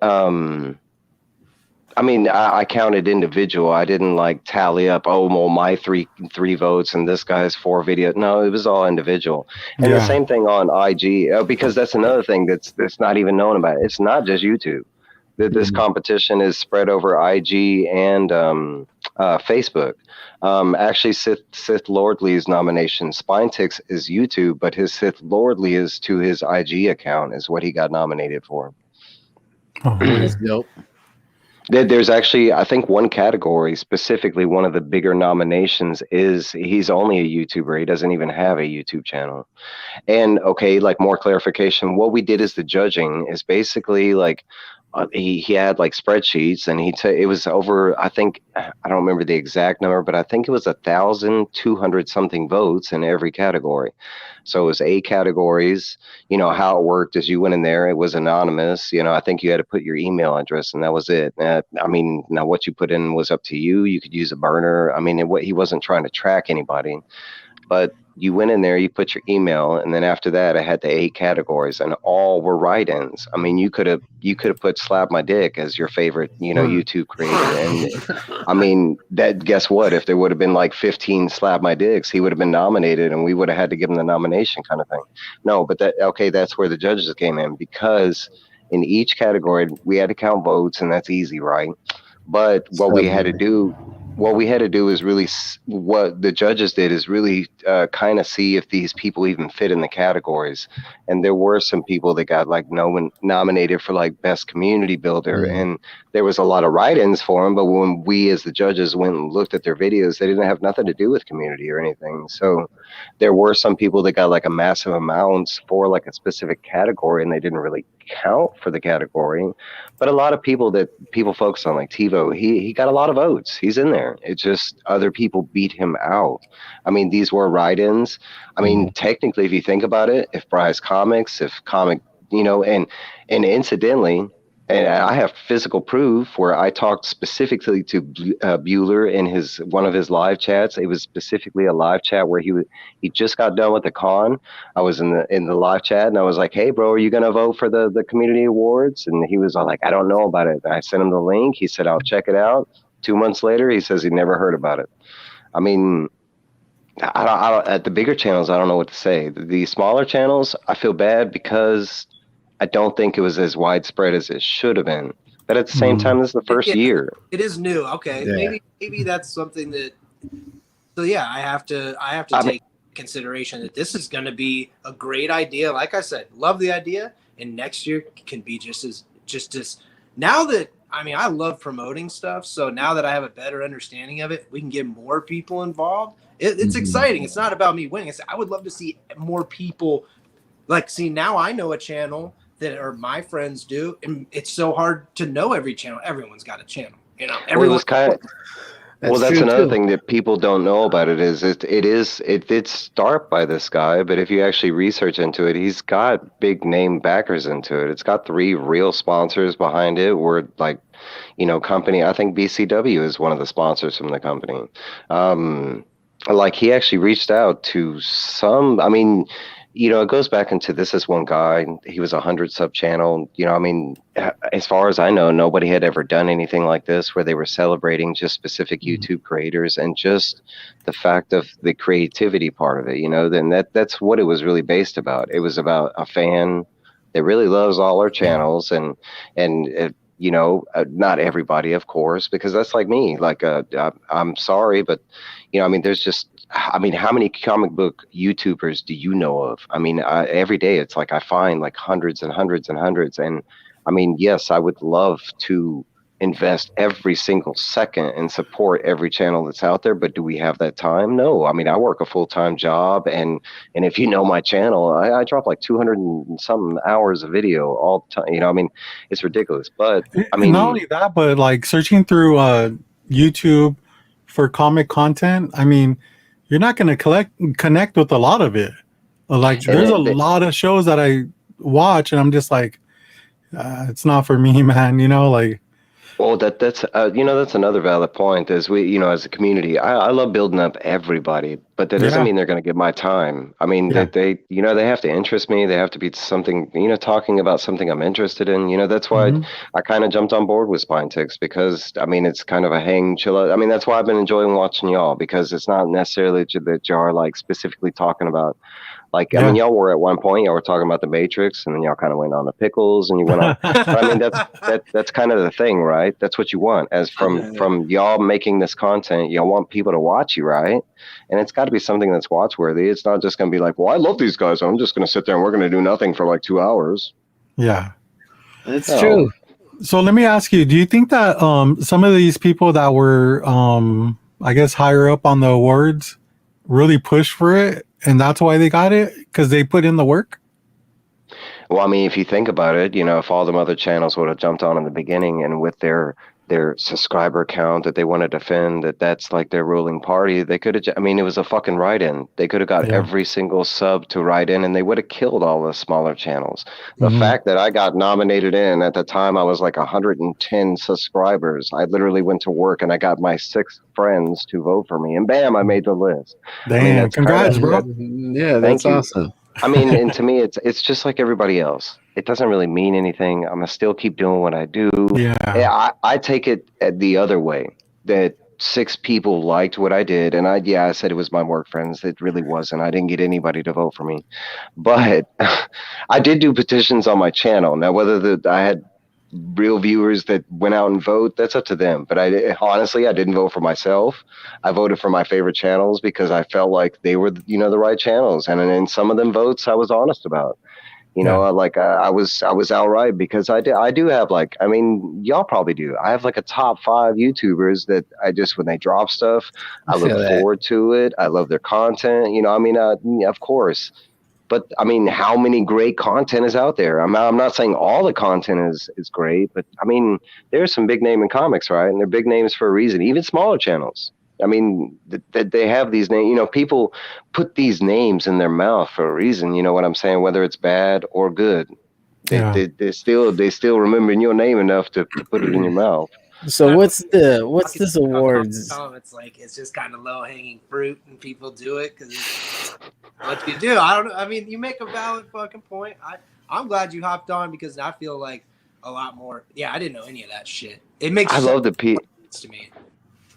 I mean, I counted individual. I didn't like tally up. Oh, well, my three votes and this guy's 4 videos. No, it was all individual. And the Yeah. same thing on IG, because that's another thing that's not even known about. It's not just YouTube. This competition is spread over IG and Facebook. Actually, Sith Lordley's nomination, Spinetix, is YouTube, but his Sith Lordley is to his IG account, is what he got nominated for. Oh, That's dope. There's actually, I think, one category specifically. One of the bigger nominations is he's only a YouTuber. He doesn't even have a YouTube channel. And okay, like more clarification, what we did as the judging is basically like he had like spreadsheets, and it was over, I think, I don't remember the exact number, but I think it was 1,200 something votes in every category. So it was 8 categories. How it worked is you went in there, it was anonymous. I think you had to put your email address, and that was it. I mean, now what you put in was up to you. You could use a burner. I mean, he wasn't trying to track anybody. But you went in there, you put your email, and then after that, I had the 8 categories, and all were write-ins. I mean, you could have put "slap my dick" as your favorite, YouTube creator, and I mean, that. Guess what? If there would have been like 15 "slap my dicks," he would have been nominated, and we would have had to give him the nomination, kind of thing. No, but that's where the judges came in, because in each category we had to count votes, and that's easy, right? But what we had to do is really, what the judges did is really kind of see if these people even fit in the categories. And there were some people that got like nominated for like best community builder, and there was a lot of write-ins for them. But when we as the judges went and looked at their videos, they didn't have nothing to do with community or anything. So there were some people that got like a massive amounts for like a specific category, and they didn't really count for the category. But a lot of people focus on, like TiVo, he got a lot of votes. He's in there. It's just other people beat him out. I mean, these were write-ins. I mean, technically, if you think about it, if Bryce Comics, if Comic, and incidentally, And I have physical proof where I talked specifically to Bueller in one of his live chats. It was specifically a live chat where he just got done with the con. I was in the live chat and I was like, "Hey, bro, are you gonna vote for the community awards?" And he was all like, "I don't know about it." And I sent him the link. He said, "I'll check it out." 2 months later, he says he never heard about it. I mean, I don't, at the bigger channels, I don't know what to say. The smaller channels, I feel bad because I don't think it was as widespread as it should have been. But at the same time, this is the first year. It is new. Okay, Yeah. maybe that's something that. So yeah, I have to take consideration that this is going to be a great idea. Like I said, love the idea, and next year can be just as. Now that I love promoting stuff. So now that I have a better understanding of it, we can get more people involved. It's exciting. It's not about me winning. I would love to see more people. Like, see, now I know a channel that are my friends do, and it's so hard to know every channel. Everyone's got a channel, Everyone's that's another thing that people don't know about it is it did start by this guy, but if you actually research into it, he's got big name backers into it. It's got 3 real sponsors behind it. Where company. I think BCW is one of the sponsors from the company. Like he actually reached out to some. I mean, it goes back into this is one guy. He was 100 sub channel. As far as I know, nobody had ever done anything like this where they were celebrating just specific YouTube creators and just the fact of the creativity part of it. Then that's what it was really based about. It was about a fan that really loves all our channels and not everybody, of course, because that's like me. Like, I'm sorry, but there's just. How many comic book YouTubers do you know of? Every day it's like I find like hundreds and hundreds and hundreds. And yes, I would love to invest every single second and support every channel that's out there, but do we have that time? No. I work a full-time job, and if you know my channel, I drop like 200 and some hours of video all the time. It's ridiculous. But not only that, but like searching through YouTube for comic content, you're not going to connect with a lot of it. Like there's a lot of shows that I watch and I'm just like, it's not for me, man. Well, that's another valid point is we, as a community, I love building up everybody, but that doesn't mean they're going to get my time. They have to interest me. They have to be something, talking about something I'm interested in. That's why I kind of jumped on board with Spine Ticks because it's kind of a hang chill out. That's why I've been enjoying watching y'all because it's not necessarily that you are like specifically talking about. Like, y'all were at one point, y'all were talking about the Matrix, and then y'all kind of went on the pickles, and you went on. But that's kind of the thing, right? That's what you want. As from y'all making this content, y'all want people to watch you, right? And it's got to be something that's watchworthy. It's not just going to be like, well, I love these guys. I'm just going to sit there and we're going to do nothing for like 2 hours. Yeah, that's true. So let me ask you: do you think that some of these people that were, I guess, higher up on the awards, really pushed for it? And that's why they got it? Because they put in the work? Well, if you think about it, if all them other channels would have jumped on in the beginning and with their subscriber count that they want to defend, that's like their ruling party, they could have, it was a fucking write-in. They could have got every single sub to write in and they would have killed all the smaller channels. The fact that I got nominated in at the time, I was like 110 subscribers. I literally went to work and I got my 6 friends to vote for me and bam, I made the list. Damn, congrats, bro. Yeah, that's awesome. And to me, it's just like everybody else. It doesn't really mean anything. I'm gonna still keep doing what I do. Yeah. I take it the other way. That 6 people liked what I did, and I said it was my work friends. It really wasn't. I didn't get anybody to vote for me, but I did do petitions on my channel. Now, whether I had real viewers that went out and vote, that's up to them. But honestly, I didn't vote for myself. I voted for my favorite channels because I felt like they were, the right channels. And in some of them votes, I was honest about. I was outright because I do have like, y'all probably do. I have like a top 5 YouTubers that I just, when they drop stuff, I look forward to it. I love their content. Of course. But how many great content is out there? I'm not saying all the content is great, but there's some big name in comics, right? And they're big names for a reason. Even smaller channels. They have these names. People put these names in their mouth for a reason. You know what I'm saying? Whether it's bad or good. Yeah. They still remembering your name enough to put it in your mouth. So what's this It's awards? like it's just kind of low hanging fruit, and people do it because it's what you do. I don't know. I mean, you make a valid fucking point. I'm glad you hopped on because I feel like a lot more. Yeah, I didn't know any of that shit. It makes I love the sense to me.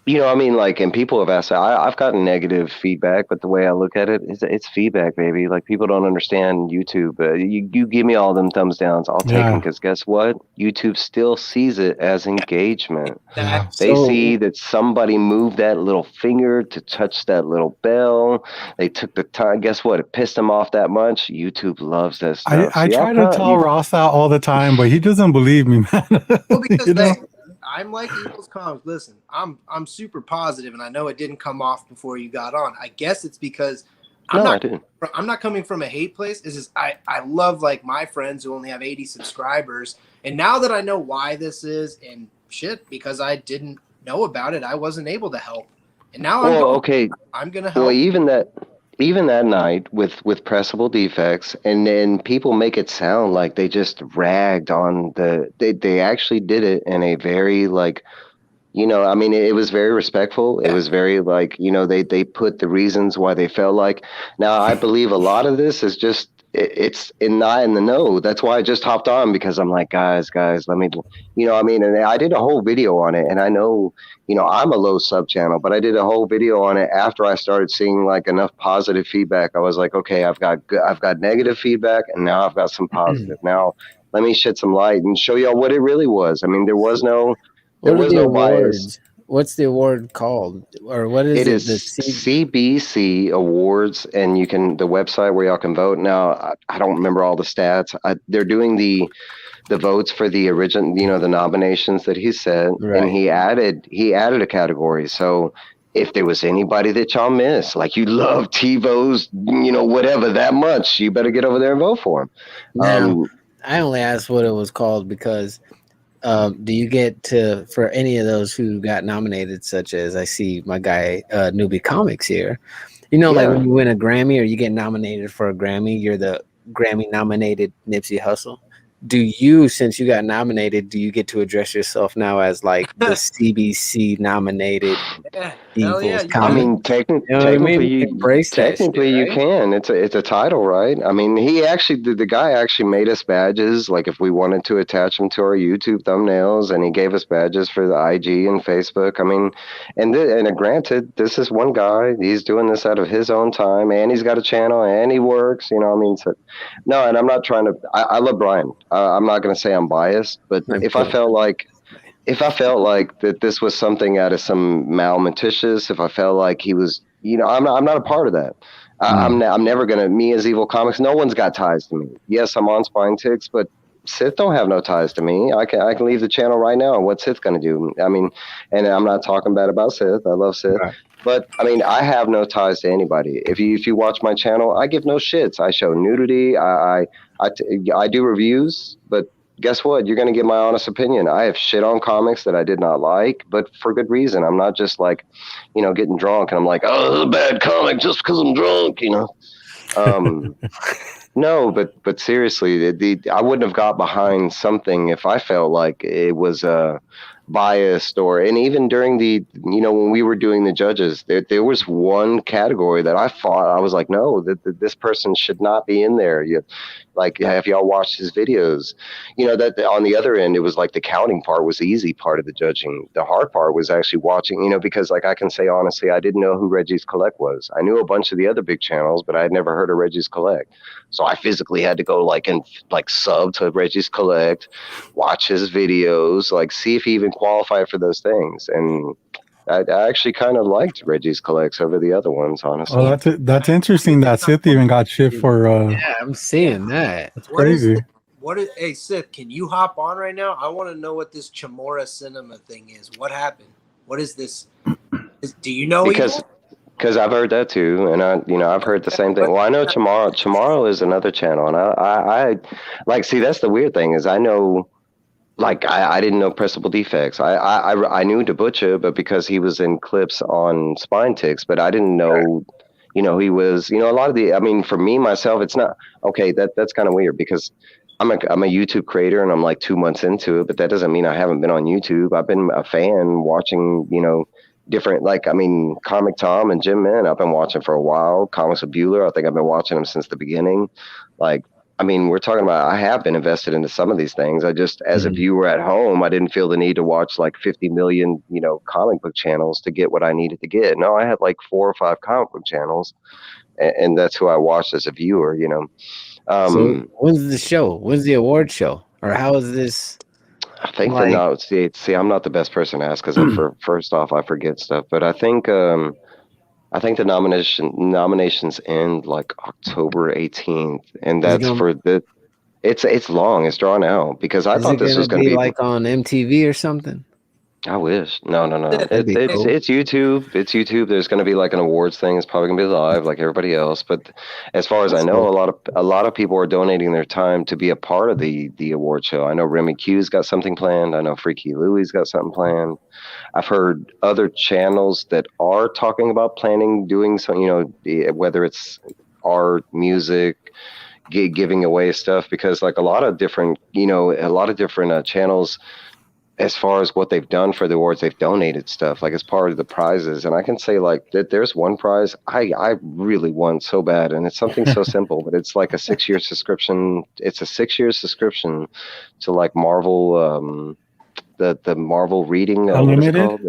I mean, like, and people have asked, I've gotten negative feedback, but the way I look at it is it's feedback, baby. Like, people don't understand YouTube. You give me all them thumbs downs, I'll take them, Yeah. because guess what? YouTube still sees it as engagement. Yeah. They So see that somebody moved that little finger to touch that little bell. They took the time. Guess what? It pissed them off that much. YouTube loves that stuff. I See, try to tell Ross out all the time, but he doesn't believe me, man. Well, because You know? I'm like Eagles Comics. Listen, I'm super positive, and I know it didn't come off before you got on. I guess it's because No, I didn't. I'm not coming from a hate place. It's just I love like my friends who only have 80 subscribers, and now that I know why this is and shit, because I didn't know about it, I wasn't able to help, and now Okay. I'm gonna Well, help. even that night with pressable defects, and then people make it sound like they just ragged on they actually did it in a very, like, I mean, it was very respectful. It Yeah. was very, like, they put the reasons why they felt like. Now, I believe a lot of this is just it's not in the know. That's why I just hopped on, because I'm like, guys, let me, I mean, and I did a whole video on it, and I know, I'm a low sub channel, but I did a whole video on it after I started seeing like enough positive feedback. I was like, okay, I've got negative feedback, and now I've got some positive. Now, let me shed some light and show y'all what it really was. I mean, there was no what are the bias. awards? What's the award called? Or what is It it? The is CBC Awards, and the website where y'all can vote. Now, I don't remember all the stats. They're doing the votes for the original, the nominations that he said, and Right. he added a category. So if there was anybody that y'all miss, like you love TiVo's, whatever that much, you better get over there and vote for him. Now, I only asked what it was called because do you get to, for any of those who got nominated, such as I see my guy Newbie Comics here, like when you win a Grammy or you get nominated for a Grammy, you're the Grammy nominated Nipsey Hussle. Do you, since you got nominated, do you get to address yourself now as like the CBC nominated Yeah, hell Eagles yeah. I Comic? mean, You know what I technically, mean? Embrace that shit, you right? can. It's a title, right? I mean, he actually, the guy actually made us badges. Like, if we wanted to attach them to our YouTube thumbnails, and he gave us badges for the IG and Facebook. I mean, and granted, this is one guy. He's doing this out of his own time, and he's got a channel, and he works. I mean, so, no. And I'm not trying to. I love Brian. I'm not going to say I'm biased, but if I felt like that this was something out of some malmetitions, if I felt like he was, I'm not a part of that. I'm never gonna. Me as Evil Comics, no one's got ties to me. Yes, I'm on Spine Ticks, but Sith don't have no ties to me. I can leave the channel right now, and what's Sith gonna do? I mean, and I'm not talking bad about Sith. I love Sith. Right. But I mean, I have no ties to anybody. If you watch my channel, I give no shits. I show nudity. I do reviews, but guess what? You're going to get my honest opinion. I have shit on comics that I did not like, but for good reason. I'm not just like, getting drunk and I'm like, oh, this is a bad comic just because I'm drunk, No, but seriously, I wouldn't have got behind something if I felt like it was biased, and even during the, when we were doing the judges, there was one category that I thought, I was like, no, that this person should not be in there. Like, have y'all watched his videos? That on the other end, it was like the counting part was the easy part of the judging. The hard part was actually watching, because like I can say honestly, I didn't know who Reggie's Collect was. I knew a bunch of the other big channels, but I had never heard of Reggie's Collect. So I physically had to go and sub to Reggie's Collect, watch his videos, see if he even qualified for those things. And I actually kind of liked Reggie's Collects over the other ones, honestly. Oh, that's interesting that Sith even got shit for. Yeah, I'm seeing that. That's crazy. Hey Sith, can you hop on right now? I want to know what this Chamorro Cinema thing is. What happened? What is this? Do you know? Because I've heard that too, and I've heard the same thing. Well, I know Chamorro is another channel, and I see, that's the weird thing is I know. I didn't know Pressable Defects. I knew the Butcher, but because he was in clips on Spine Ticks, but I didn't know, he was, a lot of the, I mean, for me, myself, it's not, okay, that's kind of weird because I'm a YouTube creator and I'm like 2 months into it, but that doesn't mean I haven't been on YouTube. I've been a fan watching, different, like, I mean, Comic Tom and Jim Min, I've been watching for a while. Comics of Bueller, I think I've been watching them since the beginning. Like, I mean, we're talking about, I have been invested into some of these things. I just, as a viewer at home, I didn't feel the need to watch like 50 million, comic book channels to get what I needed to get. No, I had like 4 or 5 comic book channels, and that's who I watched as a viewer, So when's the show? When's the award show? Or how is this? I think like, see, I'm not the best person to ask because first off, I forget stuff. But I think the nominations end like October 18th, and that's for the. It's long. It's drawn out because I thought this was going to be like on MTV or something. I wish. No. That'd be cool. It's YouTube. It's YouTube. There's going to be like an awards thing. It's probably going to be live like everybody else. But as far as I know, a lot of people are donating their time to be a part of the award show. I know Remy Q's got something planned. I know Freaky Louie's got something planned. I've heard other channels that are talking about doing some, whether it's art, music, giving away stuff, because like a lot of different channels, as far as what they've done for the awards, they've donated stuff like as part of the prizes. And I can say like that there's one prize I really want so bad, and it's something so simple, but it's like a 6-year subscription. It's a 6-year subscription to like Marvel, the Marvel reading, what is it called?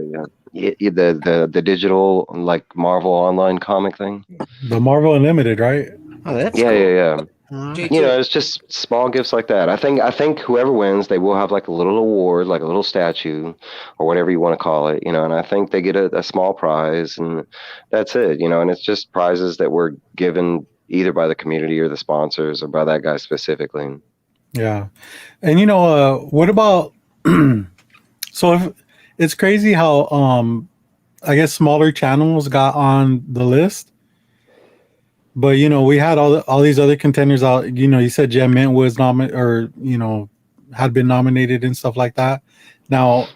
The digital like Marvel online comic thing. The Marvel Unlimited, right? Oh, that's cool. Yeah. G2. It's just small gifts like that. I think whoever wins, they will have like a little award, like a little statue or whatever you want to call it, and I think they get a small prize, and that's it, and it's just prizes that were given either by the community or the sponsors or by that guy specifically. Yeah. And what about so it's crazy how I guess smaller channels got on the list. But we had all these other contenders out. You said Gem Mint was nominated, or had been nominated and stuff like that. Now,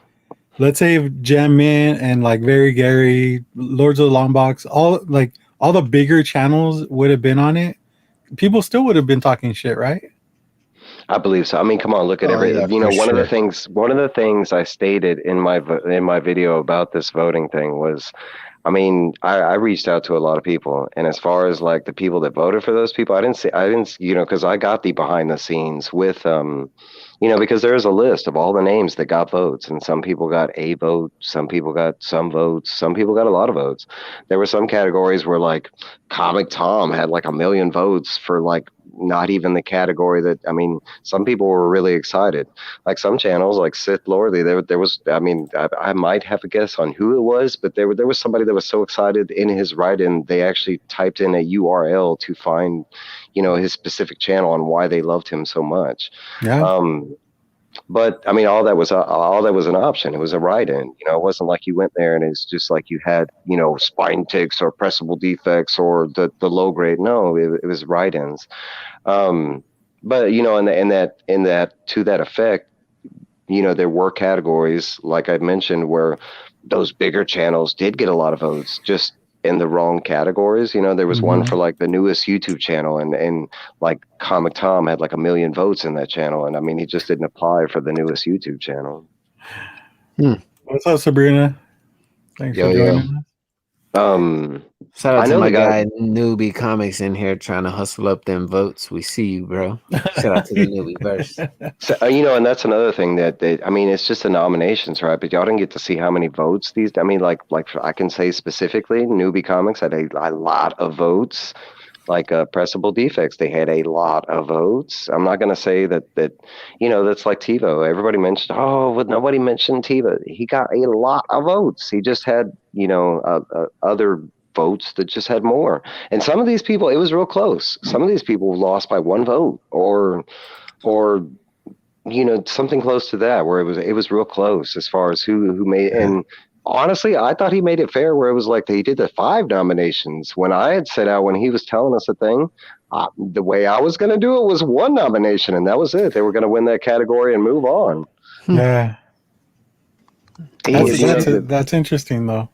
let's say if Gem Mint and like Very Gary, Lords of the Long Box, all the bigger channels would have been on it, people still would have been talking shit, right? I believe so. I mean, come on, look at everything. One of the things I stated in my video about this voting thing was, I mean, I reached out to a lot of people, and as far as like the people that voted for those people, I didn't, because I got the behind the scenes with, because there's a list of all the names that got votes, and some people got a vote, some people got some votes, some people got a lot of votes. There were some categories where like Comic Tom had like 1 million votes for like not even the category that, I mean, some people were really excited. Like some channels like Sith Lord, there was, I mean, I might have a guess on who it was, but there was somebody that was so excited in his write-in, they actually typed in a URL to find, his specific channel and why they loved him so much. Yeah. But I mean, all that was an option. It was a write-in. It wasn't like you went there and it's just like you had, spine ticks or pressable defects or the low grade. No, it was write-ins. But in that to that effect, there were categories like I mentioned where those bigger channels did get a lot of votes, just in the wrong categories. There was one for like the newest YouTube channel, and like Comic Tom had like 1 million votes in that channel, and I mean he just didn't apply for the newest YouTube channel. What's up, Sabrina? Thanks for joining us. Shout out to my guy Newbie Comics in here trying to hustle up them votes. We see you, bro. Shout out to the Newbie verse. So, and that's another thing that I mean, it's just the nominations, right? But y'all didn't get to see how many votes these. I mean, like I can say specifically, Newbie Comics had a lot of votes. Like pressable defects, they had a lot of votes. I'm not going to say that that's like TiVo. Everybody mentioned, but nobody mentioned TiVo. He got a lot of votes. He just had other votes that just had more. And some of these people, it was real close. Some of these people lost by 1 vote or something close to that, where it was real close as far as who made. And honestly, I thought he made it fair, where it was like he did the 5 nominations. When I had set out, when he was telling us a thing, the way I was going to do it was 1 nomination, and that was it. They were going to win that category and move on. Yeah. That's interesting, though.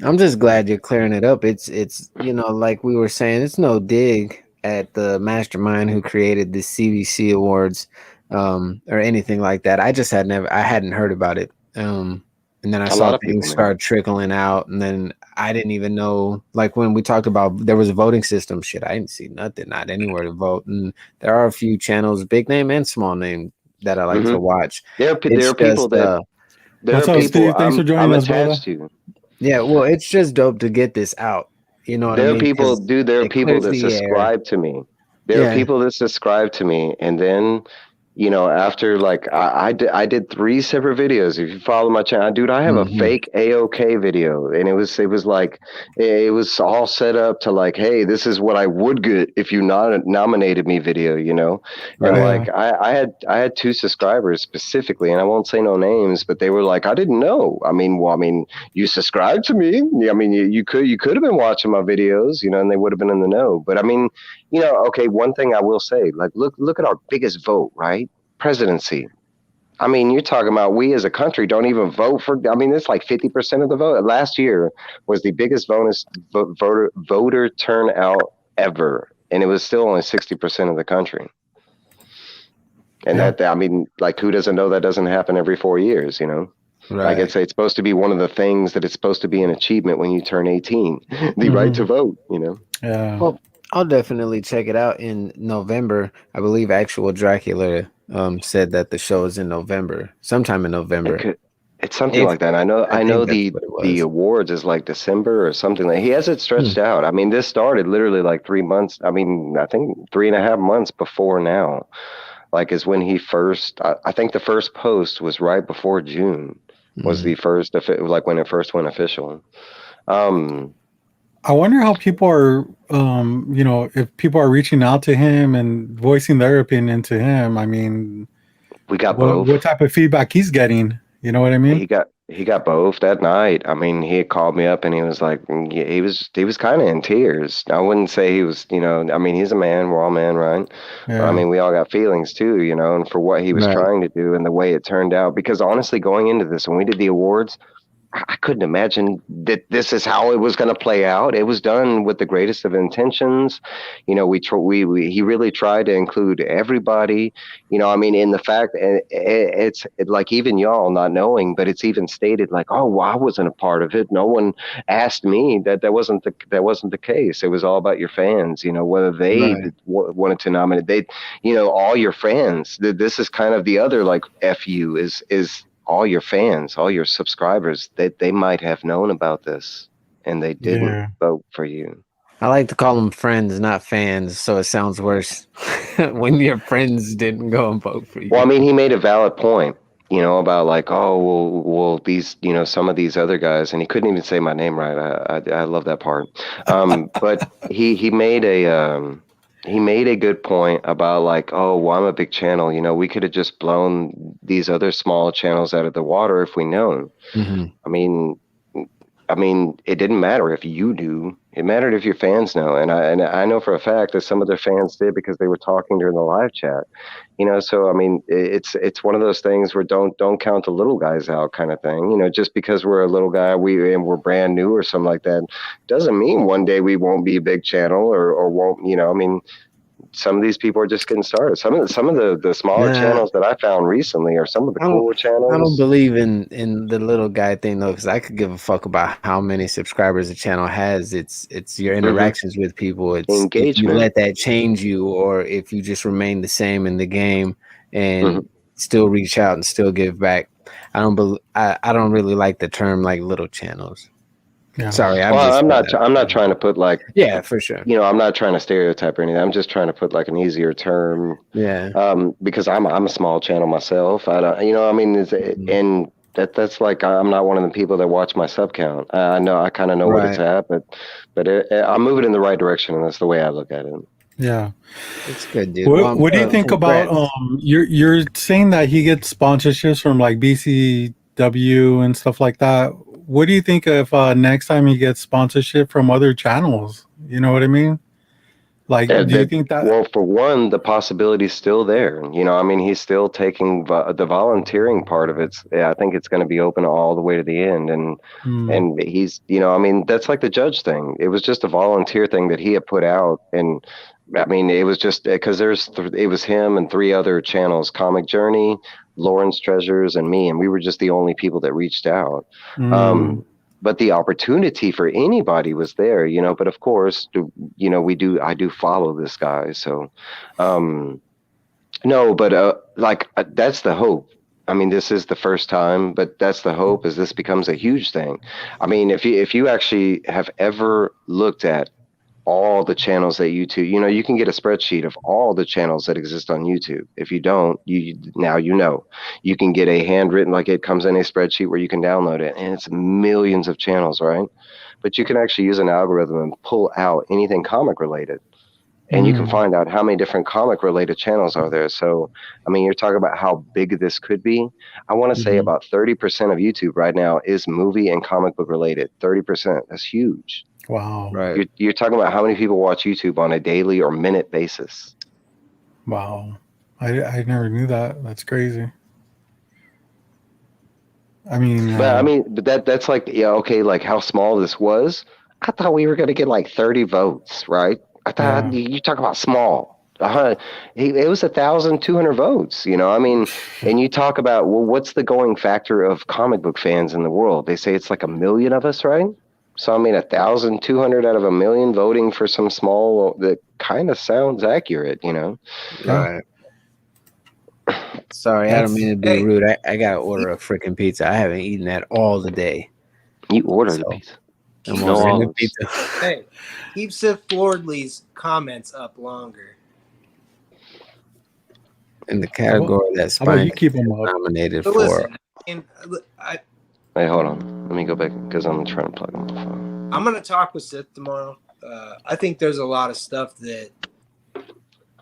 I'm just glad you're clearing it up. It's like we were saying, it's no dig at the mastermind who created the CBC Awards. or anything like that. I just I hadn't heard about it. And then I A saw lot of things people, man. start trickling out, and then I didn't even know. Like when we talked about there was a voting system, shit, I didn't see nothing, not anywhere to vote. And there are a few channels, big name and small name, that I like to Hmm. watch. There It's are people just that there What's are up, people Steve? Thanks for I'm joining us, brother. attached to. yeah, well, it's just dope to get this out. You know what I There are mean? people, Because dude. There are it people clears that the air. subscribe to me. There are Yeah. people that subscribe to me, and then after like I did three separate videos. If you follow my channel, dude, I have a Hmm. fake AOK video, and it was like it was all set up to like, hey, this is what I would get if you nominated me video, and Right. like I had two subscribers specifically, and I won't say no names, but they were like, I didn't know. I mean, you subscribed to me. I mean, you could have been watching my videos, and they would have been in the know. But I mean, okay, one thing I will say, like, look at our biggest vote, right? Presidency. I mean, you're talking about we as a country don't even vote for. I mean, it's like 50% of the vote. Last year was the biggest voter turnout ever, and it was still only 60% of the country. And Yeah. I mean, like, who doesn't know that doesn't happen every 4 years? Like Right. it's supposed to be one of the things that it's supposed to be an achievement when you turn 18, the right to Hmm. vote. Yeah. Well, I'll definitely check it out in November. I believe Actual Dracula said that the show is in November, sometime in It November. could, it's something If like that. I know, I I think know that's the what it the was. awards is like December or something. Like he has it Hmm. stretched out. I mean, this started literally like 3 months. I mean, I think 3.5 months before now. Like is when he first. I think the first post was right before June. Was Hmm. the first like when it first went official. Um, I wonder how people are, if people are reaching out to him and voicing their opinion to him. I mean, we got what both. type of feedback he's getting? You know what I mean? He got both that night. I mean, he had called me up and he was like, yeah, he was kind of in tears. I wouldn't say he was, I mean, he's a man, we're all men, right? But I Yeah. mean, we all got feelings too, and for what he was Right. trying to do and the way it turned out. Because honestly, going into this, when we did the awards, I couldn't imagine that this is how it was going to play out. It was done with the greatest of intentions. He really tried to include everybody. I mean, in the fact, it's like even y'all not knowing, but it's even stated like, oh, well, I wasn't a part of it. No one asked me. That wasn't the case. It was all about your fans. Whether they Right. wanted to nominate, all your fans. This is kind of the other like fu is all your fans, all your subscribers, that they might have known about this and they didn't Yeah. vote for you. I like to call them friends, not fans, so it sounds worse when your friends didn't go and vote for Well, I you. mean, he made a valid point, about like, oh, well, these, some of these other guys, and he couldn't even say my name right. I love that part. But he made a good point about like, oh, well, I'm a big channel. We could have just blown these other small channels out of the water if we known. Hmm. I mean, it didn't matter if you do. It mattered if your fans know, and I know for a fact that some of their fans did because they were talking during the live chat. So I mean, it's one of those things where don't count the little guys out, kind of thing. Just because we're a little guy, we're brand new or something like that, doesn't mean one day we won't be a big channel or won't. I mean, some of these people are just getting started. Some of the smaller Nah, channels that I found recently are some of the I don't. cooler I don't channels. believe in the little guy thing though, because I could give a fuck about how many subscribers a channel has. It's your Hmm. interactions with people. It's if you Engagement. let that change you, or if you just remain the same in the game Hmm. and still reach out and still give back. I don't really like the term like little channels. Yeah. Sorry, I've Well, just I'm said not. that. I'm not trying to put like. Yeah, for sure. I'm not trying to stereotype or anything. I'm just trying to put like an easier term, Yeah. because I'm a small channel myself. I don't, I mean, Mhm. and that's like I'm not one of the people that watch my sub count. I know I kind of know what it's Right. at, but I'm moving in the right direction, and that's the way I look at it. Yeah. That's good, dude. Well, What do you think about congrats. you're saying that he gets sponsorships from like BCW and stuff like that. What do you think if next time he gets sponsorship from other channels? You know what I mean? Like, do you That think that well, for one, the possibility is still there. I mean, he's still taking the volunteering part of it. I think it's going to be open all the way to the end, and hmm, and he's, I mean, that's like the judge thing. It was just a volunteer thing that he had put out, and I mean, it was just because it was him and three other channels, Comic Journey, Lauren's Treasures, and me, and we were just the only people that reached out. Mm. But the opportunity for anybody was there, you know. But of course, you know, I do follow this guy, so no. But that's the hope. I mean, this is the first time, but that's the hope. Is this becomes a huge thing? I mean, if you actually have ever looked at all the channels that YouTube, you know, you can get a spreadsheet of all the channels that exist on YouTube. If you don't, now you know. You can get a handwritten, like it comes in a spreadsheet where you can download it, and it's millions of channels, right? But you can actually use an algorithm and pull out anything comic related, and you can Mm. find out how many different comic related channels are there. So, I mean, you're talking about how big this could be. I want to say Mhm. about 30% of YouTube right now is movie and comic book related. 30%. That's huge. Wow. Right. You're talking about how many people watch YouTube on a daily or minute basis. Wow. I never knew that. That's crazy. I mean, But that's like, yeah, okay, like how small this was. I thought we were going to get like 30 votes, right? I thought yeah. you talk about small. It was 1,200 votes, you know. I mean, and you talk about, well, what's the going factor of comic book fans in the world? They say it's like 1 million of us, right? So I mean, 1,200 out of 1 million voting for some small that kind of sounds accurate, you know. Yeah. Right. Sorry, I don't That's mean to be Hey, rude. I got to order a freaking pizza. I haven't eaten that all the day. You order the So pizza. I'm keep, No ordering the olives. pizza. hey, keep Sith Lordley's comments up longer. In the how about, category that how about Spine you keep them up? nominated But for. listen, and Wait, hold on. Let me go back because I'm trying to plug in my phone. I'm gonna talk with Sith tomorrow. I think there's a lot of stuff that.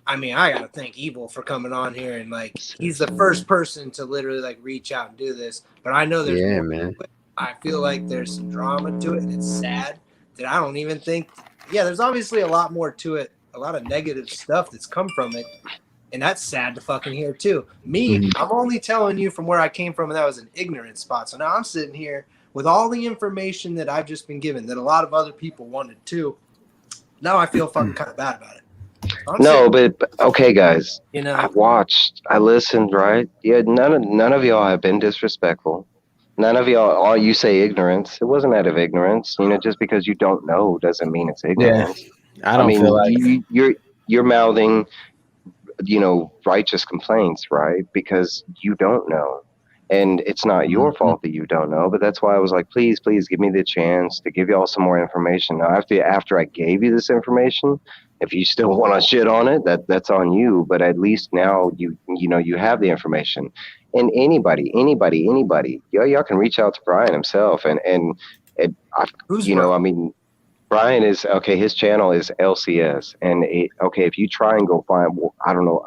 I mean, I gotta thank Evil for coming on here and like he's the first person to literally like reach out and do this. But I know there's Yeah, more. man. To it. I feel like there's some drama to it, and it's sad that I don't even think. Yeah, there's obviously a lot more to it. A lot of negative stuff that's come from it, and that's sad to fucking hear too. Me, Mhm. I'm only telling you from where I came from, and that was an ignorant spot. So now I'm sitting here with all the information that I've just been given that a lot of other people wanted too. Now I feel fucking kind of bad about it. So I'm No, sitting, but okay, guys. you I know. watched. I listened. Right? Yeah. None of y'all have been disrespectful. None of y'all. All you say ignorance. It wasn't out of ignorance. You know, just because you don't know doesn't mean it's Yeah, ignorance. I I don't feel mean, like. you're mouthing, you know, righteous complaints, right? Because you don't know. And it's not your Mhm. fault that you don't know, but that's why I was like, please give me the chance to give y'all some more information. Now, after I gave you this information, if you still want to shit on it, that's on you. But at least now you know you have the information. And anybody, y'all can reach out to Brian himself, and Who's you know, Brian? I mean, Brian is okay. His channel is LCS, and okay, if you try and go find, well, I don't know,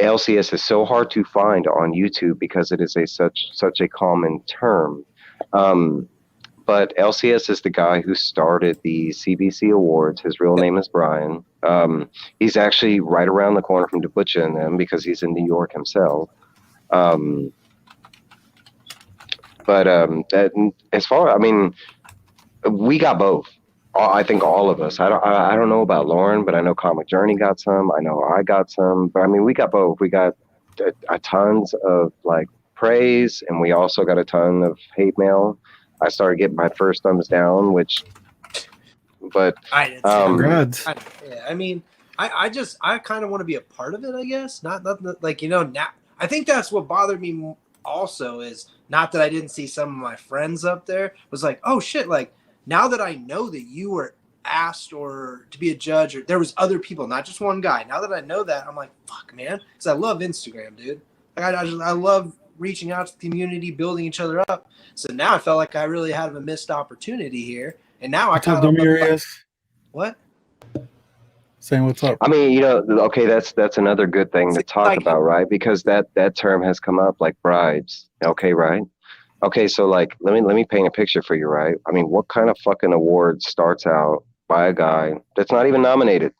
LCS is so hard to find on YouTube because it is such a common term. Um, but LCS is the guy who started the CBC Awards. His real name is Brian. He's actually right around the corner from DeButcha and them because he's in New York himself. Um, but as far, I mean, we got both. I think all of us. I don't know about Lauren, but I know Comic Journey got some. I know I got some. But I mean, we got both. We got a tons of like praise, and we also got a ton of hate mail. I started getting my first thumbs down, which, but I didn't say Congrats. yeah, I mean, I kind of want to be a part of it. I guess not like now. I think that's what bothered me also is not that I didn't see some of my friends up there. Was like, oh shit, like now that I know that you were asked or to be a judge or there was other people, not just one guy. Now that I know that, I'm like, fuck, man, because I love Instagram, dude. Like I love reaching out to the community, building each other up. So now I felt like I really had a missed opportunity here, and now I What's up, kind of Demarius? what? Saying what's up. I mean, you know, okay, that's another good thing to talk Like, about, right? Because that term has come up, like bribes. Okay, right? Okay, so like let me paint a picture for you, right? I mean, what kind of fucking award starts out by a guy that's not even nominated?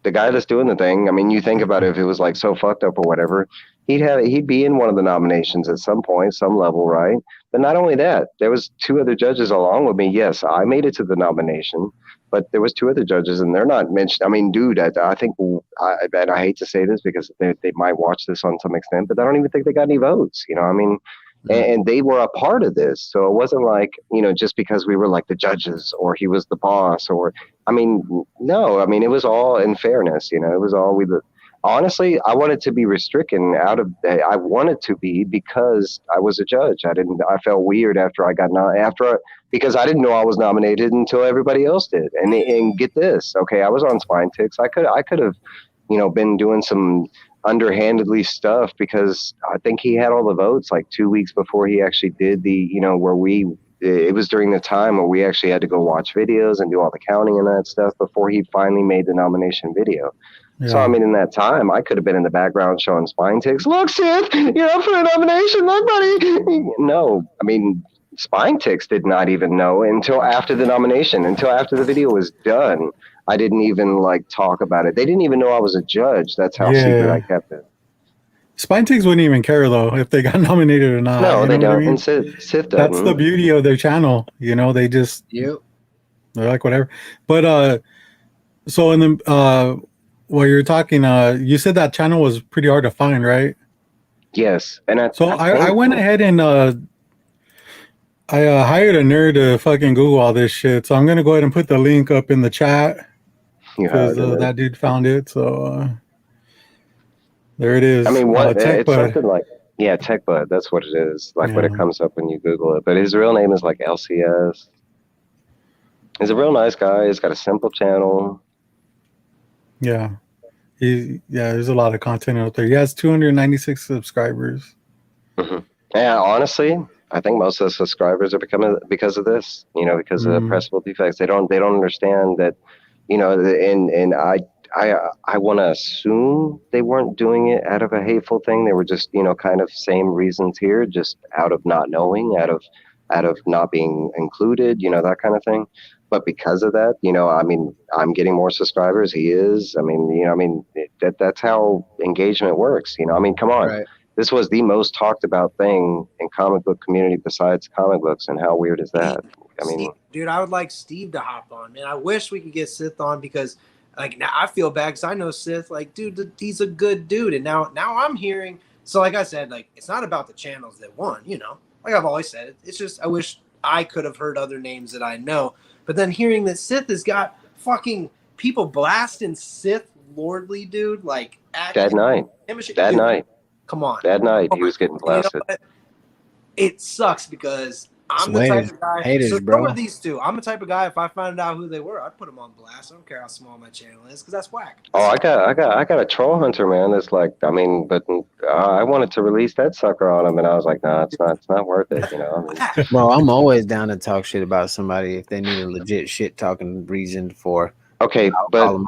The guy that's doing the thing, I mean, you think about it, if it was like so fucked up or whatever, he'd be in one of the nominations at some point, some level, right? But not only that, there was two other judges along with me. Yes, I made it to the nomination, but there was two other judges, and they're not mentioned. I mean, dude, I think and I hate to say this because they might watch this on some extent, but I don't even think they got any votes. I mean, and they were a part of this, so it wasn't like just because we were like the judges or he was the boss or I mean, no, I mean it was all in fairness. It was all we. Honestly, I wanted to be restricted out of. I wanted to be because I was a judge. I didn't. I felt weird after I got because I didn't know I was nominated until everybody else did. And get this, okay, I was on Spine Ticks. I could have, been doing some underhandedly stuff because I think he had all the votes like 2 weeks before he actually did the, where it was during the time where we actually had to go watch videos and do all the counting and that stuff before he finally made the nomination video. Yeah. So, I mean, in that time, I could have been in the background showing Spine Ticks. Look, Sith, you're up for a nomination. Look, buddy. No, I mean, Spine Ticks did not even know until after the nomination, until after the video was done. I didn't even talk about it. They didn't even know I was a judge. That's how secret I kept it. Spine Ticks wouldn't even care though if they got nominated or not. No, they don't. I mean? And Sith doesn't. That's the beauty of their channel. They just they're like whatever. But so in the while you're talking, you said that channel was pretty hard to find, right? Yes, and I went ahead and I hired a nerd to fucking Google all this shit. So I'm gonna go ahead and put the link up in the chat because that dude found it. So there it is. I mean, what it's something like Tech Bud. That's what it is. When it comes up when you Google it. But his real name is LCS. He's a real nice guy. He's got a simple channel. Yeah. There's a lot of content out there. He has 296 subscribers. Mm-hmm. Yeah, honestly, I think most of the subscribers are becoming because of this. Because of the pressable defects. They don't understand that. And I want to assume they weren't doing it out of a hateful thing. They were just kind of same reasons here, just out of not knowing, out of not being included. That kind of thing. But because of that, I mean, I'm getting more subscribers. He is. I mean, that's how engagement works. I mean, come on. Right. This was the most talked about thing in comic book community besides comic books. And how weird is that? I mean, dude, I would like Steve to hop on, man. I wish we could get Sith on because now I feel bad because I know Sith, dude, he's a good dude. And now I'm hearing, so like I said, it's not about the channels that won, like I've always said, it's just, I wish I could have heard other names that I know. But then hearing that Sith has got fucking people blasting Sith Lordly, dude, that night. Come on. That night he was getting blasted. It sucks because I'm the type of guy. Haters, so bro. are these two. I'm the type of guy. If I found out who they were, I'd put them on blast. I don't care how small my channel is, because that's whack. Oh, I got a troll hunter, man. That's but I wanted to release that sucker on him, and I was like, nah, it's not worth it. Bro, I'm always down to talk shit about somebody if they need a legit shit talking reason for. Okay, but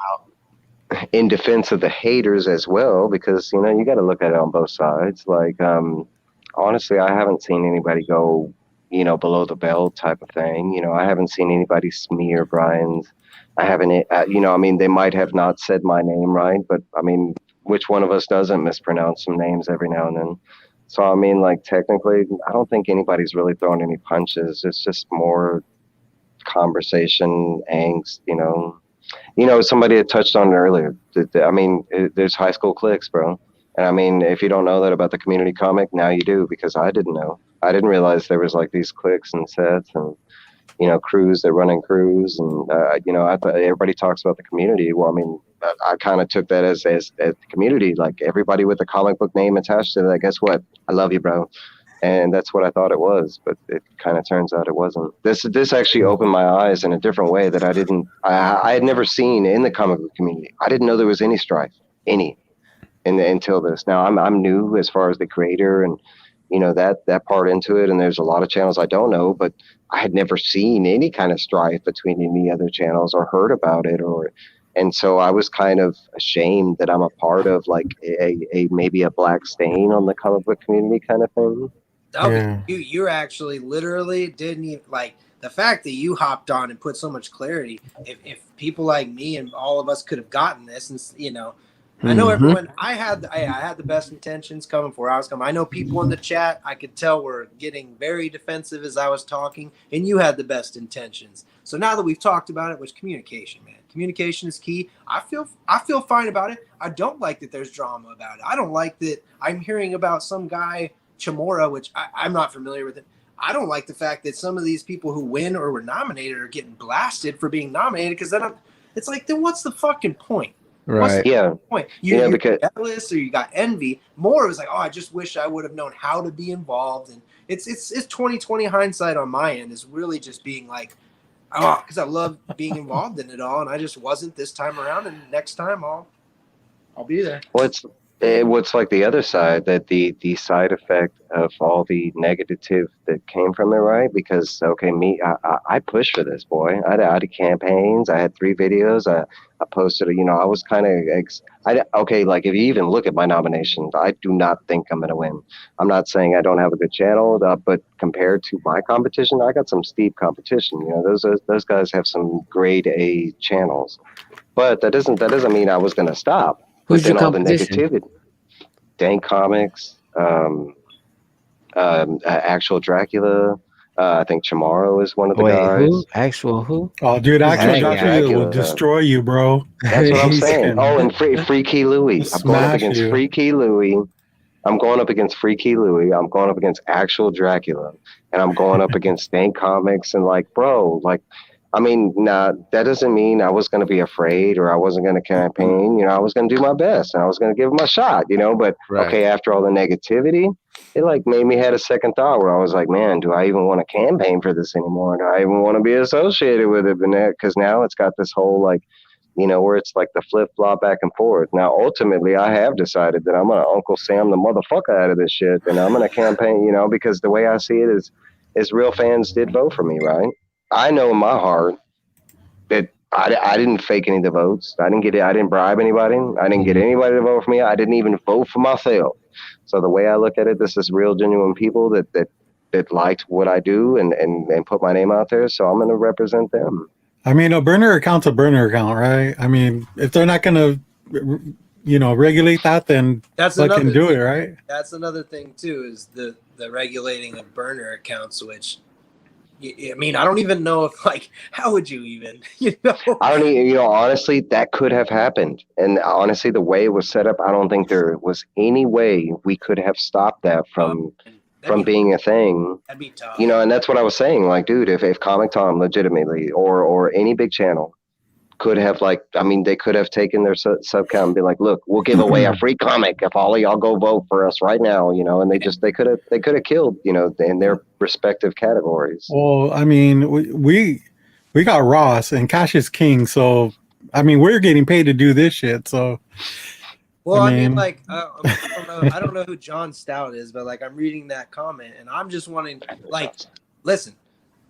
in defense of the haters as well, because you got to look at it on both sides. Honestly, I haven't seen anybody go below the belt type of thing. I haven't seen anybody smear Brian's. I haven't, I mean, they might have not said my name right, but I mean, which one of us doesn't mispronounce some names every now and then? So, I mean, technically, I don't think anybody's really throwing any punches. It's just more conversation, angst, somebody had touched on it earlier. I mean, there's high school cliques, bro. And I mean, if you don't know that about the community comic, now you do, because I didn't know. I didn't realize there was these cliques and sets and, crews that run in crews. And, I thought everybody talks about the community. Well, I mean, I kind of took that as the community, everybody with a comic book name attached to that. Guess what? I love you, bro. And that's what I thought it was, but it kind of turns out it wasn't. This actually opened my eyes in a different way that I had never seen in the comic book community. I didn't know there was any strife, until this. Now I'm new as far as the creator and that part into it, and there's a lot of channels I don't know, but I had never seen any kind of strife between any other channels or heard about it, and so I was kind of ashamed that I'm a part of a maybe a black stain on the comic book community kind of thing. You're actually literally didn't even the fact that you hopped on and put so much clarity. If people like me and all of us could have gotten this, and I know Mhm. everyone. I had the best intentions coming for I was coming. I know people in the chat. I could tell were getting very defensive as I was talking, and you had the best intentions. So now that we've talked about it, was communication, man. Communication is key. I feel fine about it. I don't like that there's drama about it. I don't like that I'm hearing about some guy Chamorro, which I'm not familiar with it. I don't like the fact that some of these people who win or were nominated are getting blasted for being nominated because then it's like, then what's the fucking point? What's Right. Yeah, the point? yeah, You're because jealous or you got envy. More, it was like, oh, I just wish I would have known how to be involved. And it's 2020 hindsight on my end is really just being like, oh, because I love being involved in it all, and I just wasn't this time around. And next time, I'll be there. what's like the other side, that the side effect of all the negative that came from it, right? Because okay, I pushed for this, boy. I did campaigns. I had 3 videos. I posted. I was kind of okay. Like if you even look at my nominations, I do not think I'm gonna win. I'm not saying I don't have a good channel, but compared to my competition, I got some steep competition. Those guys have some grade A channels. But that doesn't mean I was gonna stop. But Who's your then all the competition? negativity, Dank Comics, Actual Dracula. I think Chamorro is one of the Wait, who? guys. Actual who? Oh, dude, Who's actual that Actual guy? Joshua will Dracula. destroy you, bro. That's what I'm He's saying. Oh, can and Freaky Louie. I'm going up smash against you. Freaky Louie. I'm going up against Freaky Louie. I'm going up against Actual Dracula, and I'm going up against Dank Comics. And like, bro, like, I mean, nah, that doesn't mean I was going to be afraid or I wasn't going to campaign. I was going to do my best and I was going to give it my shot. But Right. okay, after all the negativity, it like made me had a second thought where I was like, man, do I even want to campaign for this anymore? Do I even want to be associated with it? Because now it's got this whole like, where it's like the flip flop back and forth. Now, ultimately, I have decided that I'm gonna Uncle Sam the motherfucker out of this shit, and I'm gonna campaign. Because the way I see it is real fans did vote for me, right? I know in my heart that I didn't fake any of the votes. I didn't get it. I didn't bribe anybody. I didn't get anybody to vote for me. I didn't even vote for myself. So the way I look at it, this is real, genuine people that liked what I do and put my name out there. So I'm gonna represent them. I mean, a burner account's a burner account, right? I mean, if they're not gonna, regulate that, then That's fucking another do it, thing. right? That's another thing too is the regulating of burner accounts, which I mean, I don't even know if like how would you even I don't even, honestly, that could have happened. And honestly, the way it was set up, I don't think there was any way we could have stopped that from being a thing. That'd be tough. And that's what I was saying. Like, dude, if Comic Tom legitimately or any big channel could have they could have taken their sub count and be like, look, we'll give away a free comic if all of y'all go vote for us right now, and they could have killed, in their respective categories. Well, I mean, we got Ross and Cash is king, so I mean, we're getting paid to do this shit. So, Well, I mean, mean, like I don't know who John Stout is, but like I'm reading that comment and I'm just wanting like, listen,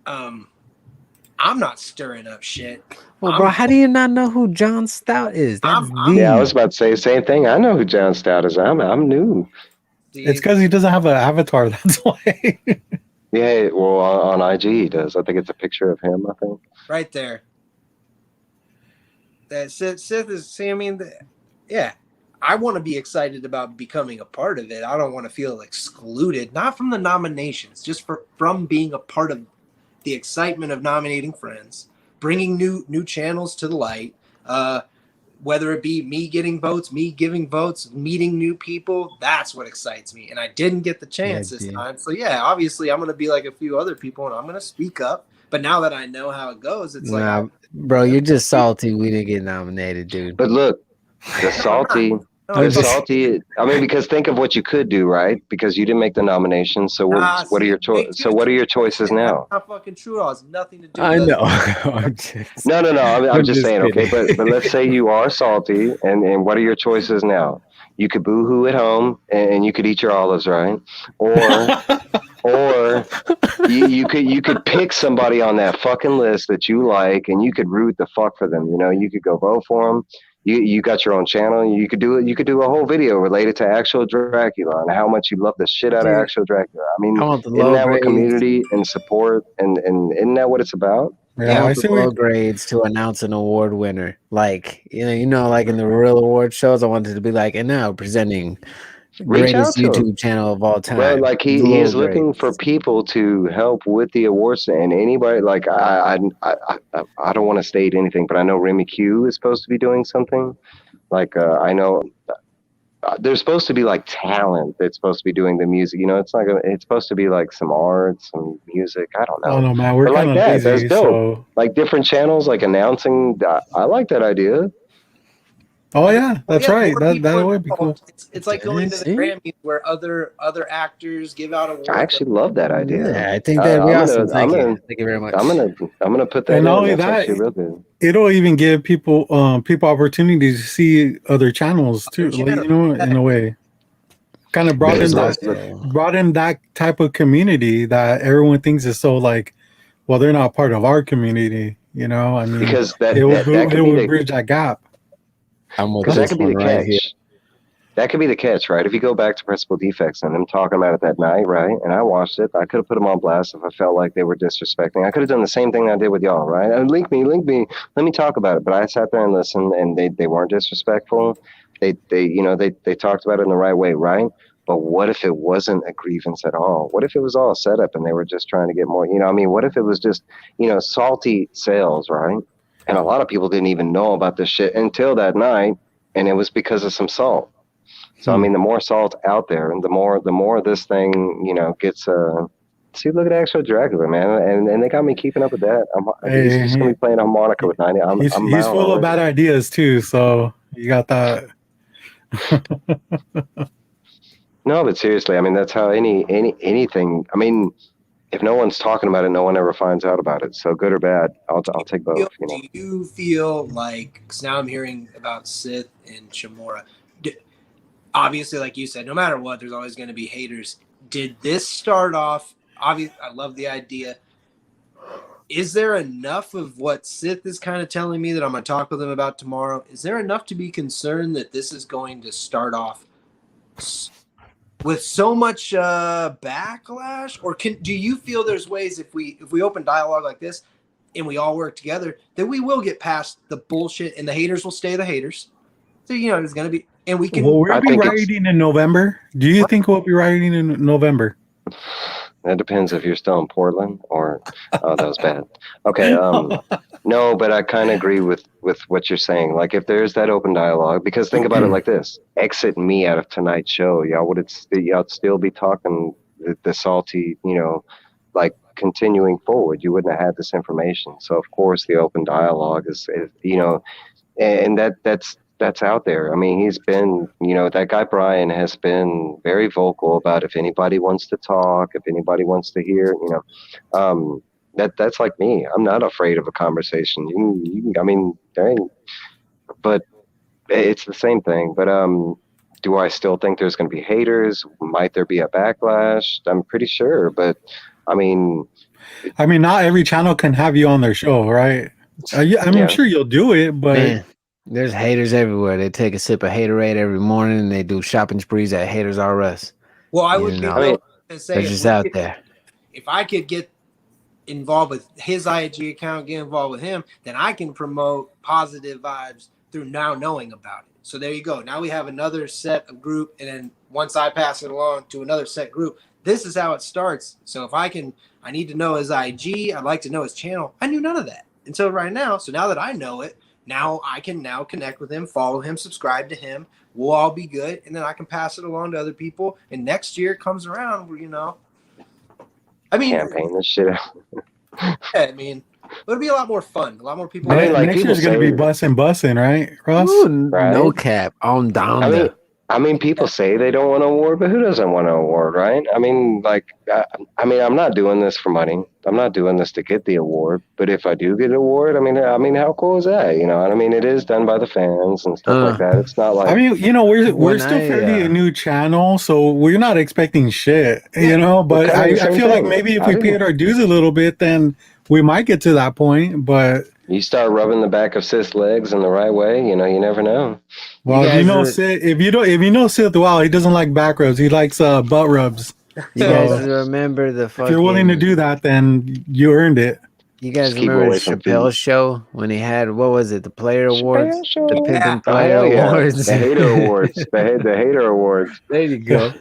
I'm not stirring up shit. Well, bro, how do you not know who John Stout is? That's Yeah, I was about to say the same thing. I know who John Stout is. I'm new. it's because he doesn't have an avatar. That's why. Yeah, well, on IG he does. I think it's a picture of him. I think right there. That Sith is. See, I mean, yeah. I want to be excited about becoming a part of it. I don't want to feel excluded, not from the nominations, just from being a part of the excitement of nominating friends, bringing new channels to the light. Whether it be me getting votes, me giving votes, meeting new people, that's what excites me. And I didn't get the chance this time. So yeah, obviously I'm going to be like a few other people and I'm going to speak up. But now that I know how it goes, it's like, bro, you're just salty we didn't get nominated, dude. But look, the salty. Salty. I mean, because think of what you could do, right? Because you didn't make the nomination. So what are your what are your choices now? That's not fucking true. It has nothing to do. I with know. No. I'm just saying. kidding. Okay, but let's say you are salty, and what are your choices now? You could boo-hoo at home, and you could eat your olives, right? Or you could pick somebody on that fucking list that you like, and you could root the fuck for them. You could go vote for them. You got your own channel. You could do it. You could do a whole video related to Actual Dracula and how much you love the shit out of Actual Dracula. I mean, isn't that what community and support and isn't that what it's about? Yeah, I see. Multiple grades to announce an award winner. Like, like in the real award shows, I wanted to be like, and now presenting Reach out greatest to him. YouTube channel of all time. Bro, like The he little is looking for grades. people to help with the awards, and anybody like I don't want to state anything, but I know Remy Q is supposed to be doing something. Like I know there's supposed to be like talent that's supposed to be doing the music. It's not gonna. It's supposed to be like some art, some music. I don't I don't know, know, man. We're but kind like of that's lazy, dope. so. Like different channels, like announcing. I like that idea. Oh yeah, that's Yeah, right. more That people would be cool. involved. It's like going to the See? Grammys where other actors give out I awards. actually love that idea. Yeah, I think that'd be awesome. I'm Thank you. gonna, Thank you very much. I'm gonna put that And not in. only That's that, actually real good. it'll even give people opportunities to see other channels too. Other Like, channels. in a way, kind of There's Because broaden that type of community that everyone thinks is so like, well, they're not part of our community. I mean, because that it will that could be the bridge that gap. I'm with because that this could be one the right here. catch. That could be the catch, right? If you go back to Principal Defects and them talking about it that night, right? And I watched it, I could have put them on blast if I felt like they were disrespecting. I could have done the same thing I did with y'all, right? Link me, let me talk about it. But I sat there and listened, and they weren't disrespectful. They talked about it in the right way, right? But what if it wasn't a grievance at all? What if it was all a setup and they were just trying to get more? What if it was just salty sales, right? And a lot of people didn't even know about this shit until that night, and it was because of some salt. So I mean, the more salt out there, and the more this thing, gets. See, look at actual Dracula, man, and they got me keeping up with that. He's just gonna be playing harmonica with 90. I'm He's out full of already. bad ideas too. So you got that. No, but seriously, I mean, that's how anything. I mean, if no one's talking about it, no one ever finds out about it. So good or bad, I'll take both. Do you feel like? Because now I'm hearing about Sith and Shamora. Obviously, like you said, no matter what, there's always going to be haters. Did this start off? Obviously, I love the idea. Is there enough of what Sith is kind of telling me that I'm going to talk with them about tomorrow? Is there enough to be concerned that this is going to start off with so much backlash? Or do you feel there's ways if we open dialogue like this and we all work together that we will get past the bullshit and the haters will stay the haters? So there's going to be. And we can. Will we be rioting in November? Do you think we'll be rioting in November? That depends if you're still in Portland or. Oh, that was bad. Okay. No, but I kind of agree with what you're saying. Like, if there's that open dialogue, because think about it like this: exit me out of tonight's show, y'all still be talking the salty, like continuing forward. You wouldn't have had this information. So of course, the open dialogue is and that's out there. I mean, he's been, that guy Brian has been very vocal about if anybody wants to talk, if anybody wants to hear, that's like me. I'm not afraid of a conversation. I mean, dang, but it's the same thing. But do I still think there's going to be haters? Might there be a backlash? I'm pretty sure, but I mean, not every channel can have you on their show, right? I'm sure you'll do it, but. Man, there's haters everywhere. They take a sip of Haterade every morning and they do shopping sprees at Haters R Us. Well, I would be willing to say they're just out there. If I could get involved with his IG account, get involved with him, then I can promote positive vibes through now knowing about it. So there you go. Now we have another set of group, and then once I pass it along to another set group, this is how it starts. So if I need to know his IG, I'd like to know his channel. I knew none of that until right now. So now that I know it, now I can connect with him, follow him, subscribe to him. We'll all be good, and then I can pass it along to other people. And next year comes around, I mean, campaign this shit out. Yeah, I mean, it'll be a lot more fun. A lot more people. I mean, like, next year's going to be bussing, right, Ross? Ooh, right? No cap. On down. I mean, people say they don't want an award, but who doesn't want an award, right? I mean, like, I'm not doing this for money. I'm not doing this to get the award. But if I do get an award, I mean, how cool is that? You know what I mean? It is done by the fans and stuff like that. It's not like. I mean, we're still fairly a new channel, so we're not expecting shit, But I feel like maybe if we paid our dues a little bit, then we might get to that point. But you start rubbing the back of Sith's legs in the right way, you never know. Well, Sith, if you know Sith, wow, he doesn't like back rubs. He likes butt rubs. You guys remember the fucking... If you're willing to do that, then you earned it. You guys Just keep remember away from Chappelle's feet. show when he had what was it? The Player Awards, Chappelle Show. the Pimpin' Oh Player hell yeah, Awards. the hater awards, the hater awards. There you go.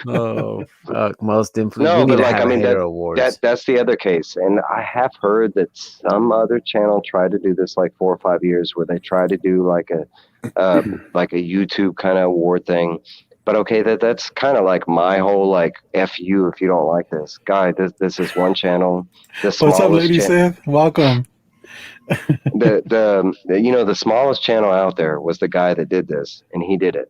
Oh fuck! Most influence. We No, need but to like I have mean hater that awards. that's the other case, and I have heard that some other channel tried to do this like 4 or 5 years, where they try to do like a YouTube kind of award thing. But okay, that's kind of like my whole like f you if you don't like this guy. This is one channel, the What's up, smallest Lady channel. Sith? Welcome. The smallest channel out there was the guy that did this, and he did it.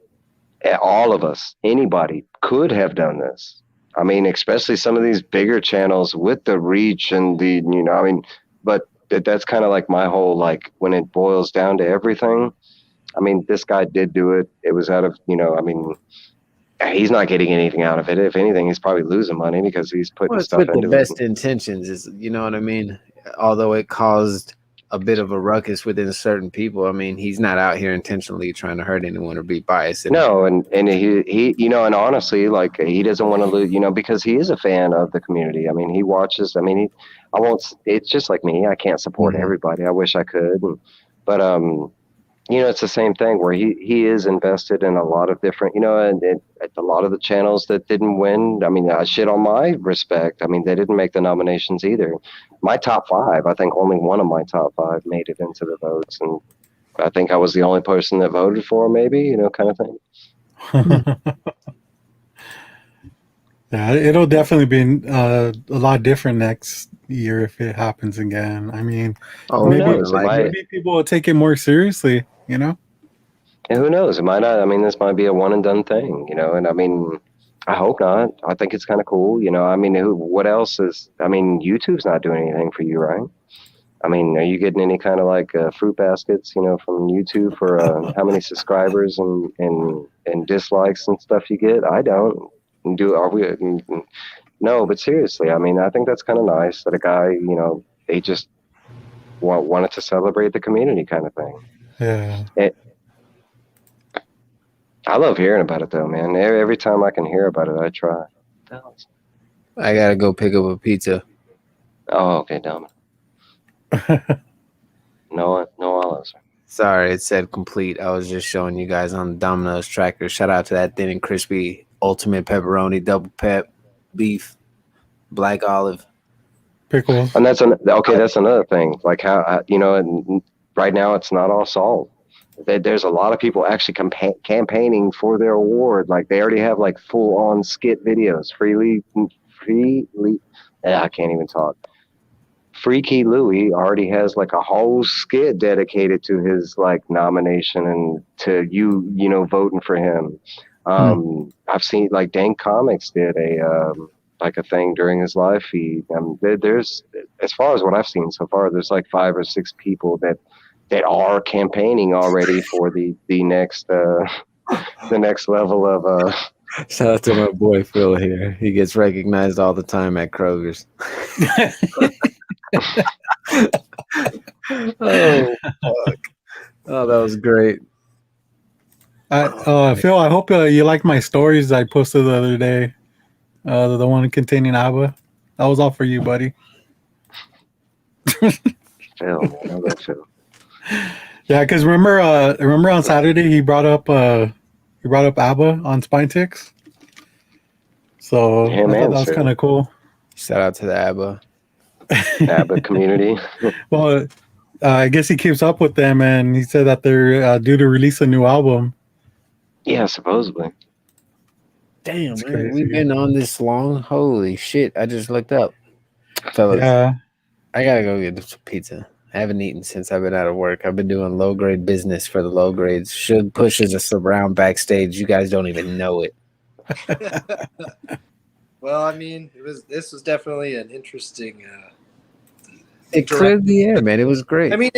All of us, anybody could have done this. I mean, especially some of these bigger channels with the reach and I mean, but that's kind of like my whole, like, when it boils down to everything. I mean, this guy did do it. It was out of, I mean, he's not getting anything out of it. If anything, he's probably losing money because he's putting Well, it's stuff with the into it. best intentions. Is you know what I mean. Although it caused a bit of a ruckus within certain people. I mean, he's not out here intentionally trying to hurt anyone or be biased. No, and he and honestly, like, he doesn't want to lose, because he is a fan of the community. I mean, he watches. I mean, I won't. It's just like me. I can't support Mhm. everybody. I wish I could, but it's the same thing where he is invested in a lot of different, and a lot of the channels that didn't win. I mean, I shit on my respect. I mean, they didn't make the nominations either. My top five, I think only one of my top five made it into the votes, and I think I was the only person that voted for him, maybe, kind of thing. Yeah, it'll definitely be a lot different next year if it happens again. I mean, Oh, Who maybe knows? It might, maybe people will take it more seriously. You know? and who knows? It might not. I mean, this might be a one and done thing, and I mean, I hope not. I think it's kind of cool, I mean, what else is, I mean, YouTube's not doing anything for you, right? I mean, are you getting any kind of like fruit baskets, from YouTube for how many subscribers and dislikes and stuff you get? I don't. Are we? No, but seriously, I mean, I think that's kind of nice that a guy, they just wanted to celebrate the community kind of thing. Yeah. I love hearing about it though, man. Every time I can hear about it, I try. I gotta go pick up a pizza. Oh, okay, dumb. No olives. Sorry, it said complete. I was just showing you guys on the Domino's tracker. Shout out to that thin and crispy ultimate pepperoni, double pep, beef, black olive. Pickles. And that's another thing. Like how and right now it's not all salt. There's a lot of people actually campaigning for their award. Like they already have like full on skit videos. Freely. I can't even talk. Freaky Louie already has like a whole skit dedicated to his like nomination and to voting for him. I've seen like Dank Comics did a thing during his live feed. There's, as far as what I've seen so far, there's like 5 or 6 people that are campaigning already for the next the next level of Shout out to my boy Phil here. He gets recognized all the time at Kroger's. Oh fuck! Oh, that was great. Phil, I hope you liked my stories I posted the other day. The one containing ABBA. That was all for you, buddy. Phil, man, I love Phil. Yeah, because remember on Saturday he brought up ABBA on Spine Ticks. So Yeah, I man, thought that was kind of cool. Shout out to the ABBA. ABBA community. Well, I guess he keeps up with them, and he said that they're due to release a new album. Yeah, supposedly. Damn, That's man, crazy. we've been on this long. Holy shit! I just looked up, fellas. Yeah. I gotta go get some pizza. I haven't eaten since I've been out of work. I've been doing low grade business for the low grades. Should pushes us around backstage. You guys don't even know it. Well, I mean, this was definitely an interesting. It cleared the air, man. It was great. I mean,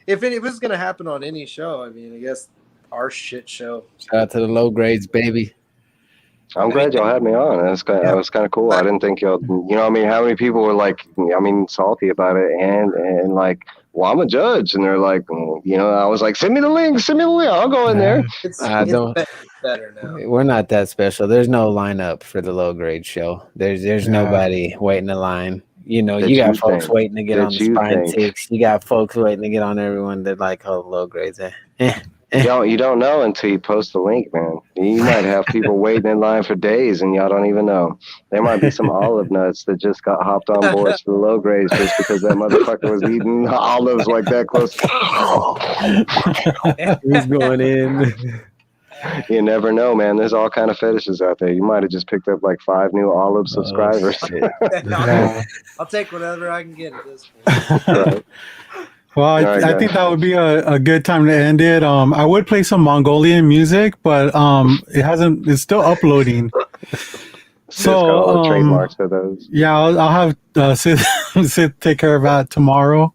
if it was going to happen on any show, I mean, I guess our shit show. Shout out to the low grades, baby. I'm glad y'all had me on. That was kind of cool. I didn't think y'all, I mean, how many people were like, salty about it and like, well, I'm a judge. And they're like, I was like, send me the link. I'll go in there. It's better now. We're not that special. There's no lineup for the low grade show. There's nobody waiting in line. You know, That you got you folks think. waiting to get on That the you spine think. ticks. You got folks waiting to get on everyone that like how low grades. You don't know until you post the link, man. You might have people waiting in line for days and y'all don't even know. There might be some olive nuts that just got hopped on boards for the low grades just because that motherfucker was eating olives like that close. Who's going in? You never know, man. There's all kind of fetishes out there. You might have just picked up like 5 new olive subscribers. Shit. Yeah. I'll take whatever I can get at this point. Right. Well, All right, I guys. think that would be a good time to end it. I would play some Mongolian music, but it hasn't. It's still uploading. Sis got all the So trademarks for those. yeah, I'll have Sid take care of that tomorrow.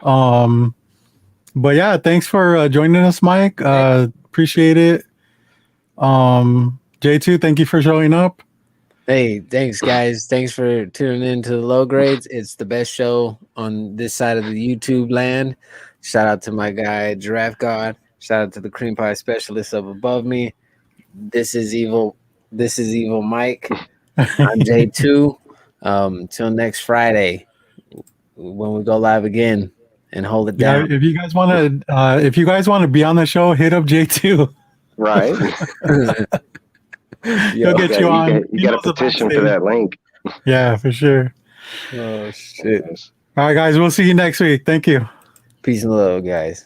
But yeah, thanks for joining us, Mike. Appreciate it. J2, thank you for showing up. Hey, thanks guys. Thanks for tuning in to the low grades. It's the best show on this side of the YouTube land. Shout out to my guy Giraffe God. Shout out to the cream pie specialist up above me. This is evil. This is evil Mike. I'm J2. Till next Friday when we go live again and hold it Yeah, down. if you guys want to be on the show, hit up J2. Right? He'll get you on. You got a petition for that link. Yeah, for sure. Oh shit. All right, guys, we'll see you next week. Thank you. Peace and love, guys.